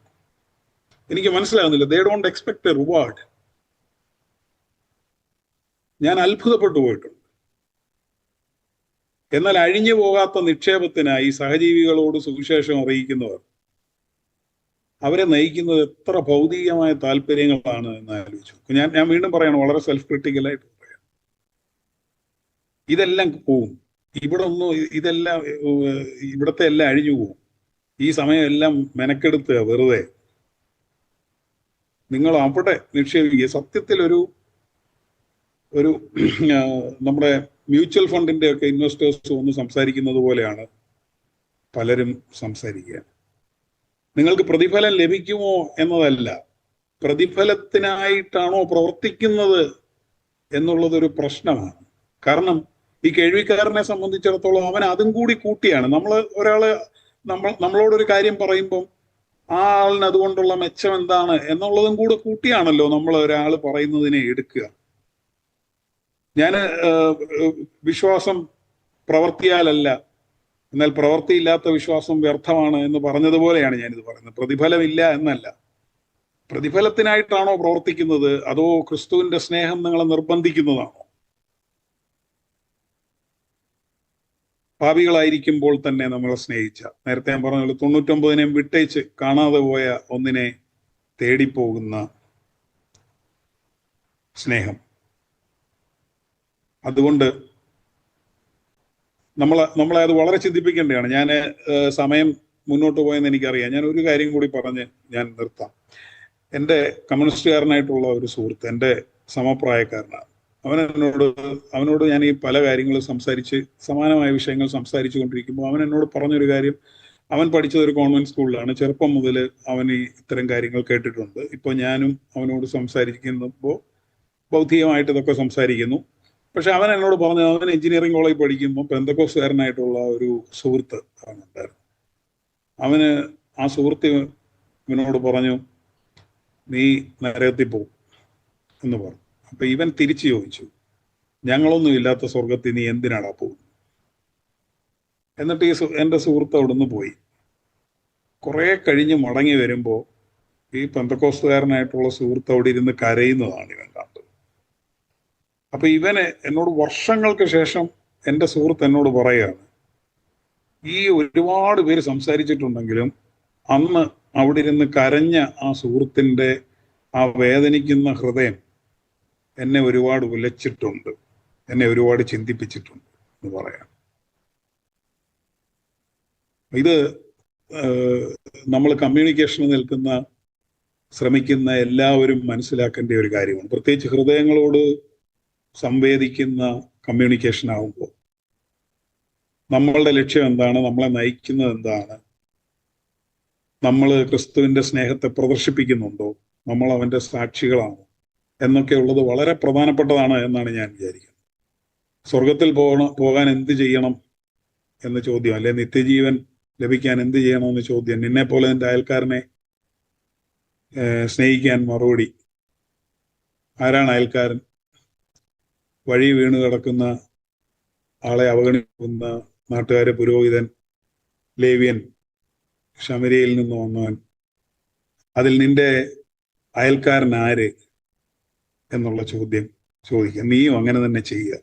എനിക്ക് മനസ്സിലാകുന്നില്ല. They don't expect A reward. ഞാൻ അത്ഭുതപ്പെട്ടു പോയിട്ടുണ്ട്. എന്നാൽ അഴിഞ്ഞു പോകാത്ത നിക്ഷേപത്തിനായി സഹജീവികളോട് സുവിശേഷം അറിയിക്കുന്നവർ അവരെ നയിക്കുന്നത് എത്ര ഭൗതികമായ താല്പര്യങ്ങളാണ് എന്ന് ആലോചിച്ചു. ഞാൻ വീണ്ടും പറയണം, വളരെ സെൽഫ് ക്രിട്ടിക്കലായിട്ട് പറയാം. ഇതെല്ലാം പോവും. ഇതെല്ലാം ഇവിടത്തെ എല്ലാം അഴിഞ്ഞു പോവും. ഈ സമയം എല്ലാം മെനക്കെടുത്തുക വെറുതെ. നിങ്ങൾ അവിടെ നിക്ഷേപിക്കുക. സത്യത്തിൽ ഒരു നമ്മുടെ മ്യൂച്വൽ ഫണ്ടിന്റെ ഒക്കെ ഇൻവെസ്റ്റേഴ്സ് ഒന്ന് സംസാരിക്കുന്നത് പോലെയാണ് പലരും സംസാരിക്കുക. നിങ്ങൾക്ക് പ്രതിഫലം ലഭിക്കുമോ എന്നതല്ല, പ്രതിഫലത്തിനായിട്ടാണോ പ്രവർത്തിക്കുന്നത് എന്നുള്ളതൊരു പ്രശ്നമാണ്. കാരണം ഈ കേൾവിക്കാരനെ സംബന്ധിച്ചിടത്തോളം അവൻ അതും കൂടി കൂട്ടിയാണ്. നമ്മളോടൊരു കാര്യം പറയുമ്പം ആ ആളിന് അതുകൊണ്ടുള്ള മെച്ചം എന്താണ് എന്നുള്ളതും കൂടെ കൂട്ടിയാണല്ലോ നമ്മൾ ഒരാൾ പറയുന്നതിനെ എടുക്കുക. ഞാൻ വിശ്വാസം പ്രവർത്തിയാലല്ല, എന്നാൽ പ്രവൃത്തിയില്ലാത്ത വിശ്വാസം വ്യർത്ഥമാണ് എന്ന് പറഞ്ഞതുപോലെയാണ് ഞാനിത് പറയുന്നത്. പ്രതിഫലമില്ല എന്നല്ല. പ്രതിഫലത്തിനായിട്ടാണോ പ്രവർത്തിക്കുന്നത്, അതോ ക്രിസ്തുവിന്റെ സ്നേഹം നിങ്ങളെ നിർബന്ധിക്കുന്നതാണോ? പാപികളായിരിക്കുമ്പോൾ തന്നെ നമ്മളെ സ്നേഹിച്ച, നേരത്തെ ഞാൻ പറഞ്ഞ 99 വിട്ടേച്ച് കാണാതെ പോയ ഒന്നിനെ തേടിപ്പോകുന്ന സ്നേഹം. അതുകൊണ്ട് നമ്മളെ അത് വളരെ ചിന്തിപ്പിക്കേണ്ടതാണ്. ഞാൻ സമയം മുന്നോട്ട് പോയെന്ന് എനിക്കറിയാം. ഞാൻ ഒരു കാര്യം കൂടി പറഞ്ഞ് ഞാൻ നിർത്താം. എൻ്റെ കമ്മ്യൂണിസ്റ്റുകാരനായിട്ടുള്ള ഒരു സുഹൃത്ത്, എൻ്റെ സമപ്രായക്കാരനാണ്. അവനോട് ഞാൻ ഈ പല കാര്യങ്ങളും സംസാരിച്ച്, സമാനമായ വിഷയങ്ങൾ സംസാരിച്ചു കൊണ്ടിരിക്കുമ്പോൾ അവൻ എന്നോട് പറഞ്ഞൊരു കാര്യം. അവൻ പഠിച്ചത് ഒരു കോൺവെന്റ് സ്കൂളിലാണ്. ചെറുപ്പം മുതൽ അവൻ ഇത്തരം കാര്യങ്ങൾ കേട്ടിട്ടുണ്ട്. ഇപ്പോൾ ഞാനും അവനോട് സംസാരിക്കുമ്പോൾ ബൗദ്ധികമായിട്ട് ഇതൊക്കെ സംസാരിക്കുന്നു. പക്ഷെ അവൻ എന്നോട് പറഞ്ഞു, അവൻ എഞ്ചിനീയറിംഗ് കോളേജ് പഠിക്കുമ്പോൾ പെന്തക്കോസ്തുകാരനായിട്ടുള്ള ഒരു സുഹൃത്ത് അവനുണ്ടായിരുന്നു. ആ സുഹൃത്ത് ഇവനോട് പറഞ്ഞു, നീ നരകത്തിൽ പോകും എന്ന് പറഞ്ഞു. അപ്പൊ ഇവൻ തിരിച്ചു ചോദിച്ചു, ഞങ്ങളൊന്നും ഇല്ലാത്ത സ്വർഗത്തിൽ നീ എന്തിനാടാ പോകുന്നത്? എന്നിട്ട് എൻ്റെ സുഹൃത്ത് അവിടുന്ന് പോയി. കുറെ കഴിഞ്ഞ് മടങ്ങി വരുമ്പോൾ ഈ പെന്തക്കോസ്തുകാരനായിട്ടുള്ള സുഹൃത്ത് അവിടെ ഇരുന്ന് കരയുന്നതാണ് ഇവൻ കണ്ടത്. അപ്പൊ ഇവന് എന്നോട് വർഷങ്ങൾക്ക് ശേഷം എൻ്റെ സുഹൃത്ത് എന്നോട് പറയുകയാണ്, ഈ ഒരുപാട് പേര് സംസാരിച്ചിട്ടുണ്ടെങ്കിലും അന്ന് അവിടെ ഇരുന്ന് കരഞ്ഞ ആ സുഹൃത്തിന്റെ ആ വേദനിക്കുന്ന ഹൃദയം എന്നെ ഒരുപാട് ഉലച്ചിട്ടുണ്ട്, എന്നെ ഒരുപാട് ചിന്തിപ്പിച്ചിട്ടുണ്ട് എന്ന് പറയാം. ഇത് നമ്മൾ കമ്മ്യൂണിക്കേഷന് ശ്രമിക്കുന്ന എല്ലാവരും മനസ്സിലാക്കേണ്ട ഒരു കാര്യമാണ്. പ്രത്യേകിച്ച് ഹൃദയങ്ങളോട് സംവേദിക്കുന്ന കമ്മ്യൂണിക്കേഷൻ ആകുമ്പോൾ നമ്മളുടെ ലക്ഷ്യം എന്താണ്, നമ്മളെ നയിക്കുന്നത് എന്താണ്, നമ്മൾ ക്രിസ്തുവിന്റെ സ്നേഹത്തെ പ്രദർശിപ്പിക്കുന്നുണ്ടോ, നമ്മൾ അവന്റെ സാക്ഷികളാണോ എന്നൊക്കെ ഉള്ളത് വളരെ പ്രധാനപ്പെട്ടതാണ് എന്നാണ് ഞാൻ വിചാരിക്കുന്നത്. സ്വർഗത്തിൽ പോകാൻ എന്ത് ചെയ്യണം എന്ന ചോദ്യം, അല്ലെ നിത്യജീവൻ ലഭിക്കാൻ എന്ത് ചെയ്യണമെന്ന ചോദ്യം, നിന്നെ പോലെ എൻ്റെ അയൽക്കാരനെ സ്നേഹിക്കാൻ മറുപടി. ആരാണ് അയൽക്കാരൻ? വഴി വീണ് കിടക്കുന്ന ആളെ അവഗണിക്കുന്ന നാട്ടുകാരെ, പുരോഹിതൻ, ലേവ്യൻ, ശമരിയയിൽ നിന്ന് വന്നവൻ. അതിൽ നിന്റെ അയൽക്കാരൻ ആര് എന്നുള്ള ചോദ്യം ചോദിക്കുക. നീയും അങ്ങനെ തന്നെ ചെയ്യുക.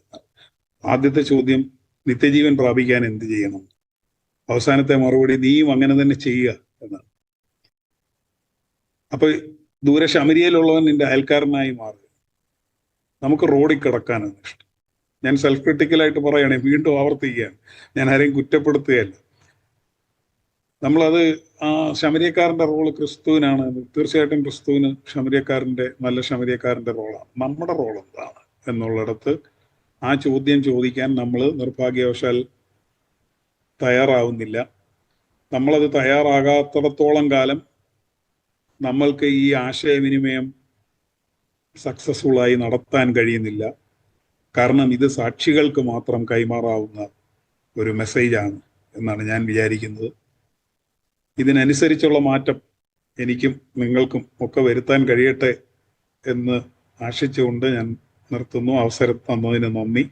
ആദ്യത്തെ ചോദ്യം നിത്യജീവൻ പ്രാപിക്കാൻ എന്ത് ചെയ്യണം, അവസാനത്തെ മറുപടി നീയും അങ്ങനെ തന്നെ ചെയ്യുക എന്നാണ്. അപ്പൊ ദൂരെ ശമരിയയിലുള്ളവൻ നിന്റെ അയൽക്കാരനായി മാറുക. നമുക്ക് റോഡിൽ കിടക്കാനാണ് ഇഷ്ടം. ഞാൻ സെൽഫ് ക്രിട്ടിക്കലായിട്ട് പറയുകയാണെ, വീണ്ടും ആവർത്തിക്കുകയാണ്, ഞാൻ ആരെയും കുറ്റപ്പെടുത്തുകയല്ല. നമ്മളത് ആ ശമരിയക്കാരന്റെ റോള് ക്രിസ്തുവിനാണ്. തീർച്ചയായിട്ടും ക്രിസ്തുവിന് നല്ല ശമരിയക്കാരന്റെ റോളാണ്. നമ്മുടെ റോൾ എന്താണ് എന്നുള്ളിടത്ത് ആ ചോദ്യം ചോദിക്കാൻ നമ്മൾ നിർഭാഗ്യവശാൽ തയ്യാറാവുന്നില്ല. നമ്മളത് തയ്യാറാകാത്തിടത്തോളം കാലം നമ്മൾക്ക് ഈ ആശയവിനിമയം സക്സസ്ഫുള്ളായി നടത്താൻ കഴിയുന്നില്ല. കാരണം ഇത് സാക്ഷികൾക്ക് മാത്രം കൈമാറാവുന്ന ഒരു മെസ്സേജാണ് എന്നാണ് ഞാൻ വിചാരിക്കുന്നത്. ഇതിനനുസരിച്ചുള്ള മാറ്റം എനിക്കും നിങ്ങൾക്കും ഒക്കെ വരുത്താൻ കഴിയട്ടെ എന്ന് ആശിച്ചുകൊണ്ട് ഞാൻ നിർത്തുന്നു. അവസരം തന്നതിന് നന്ദി.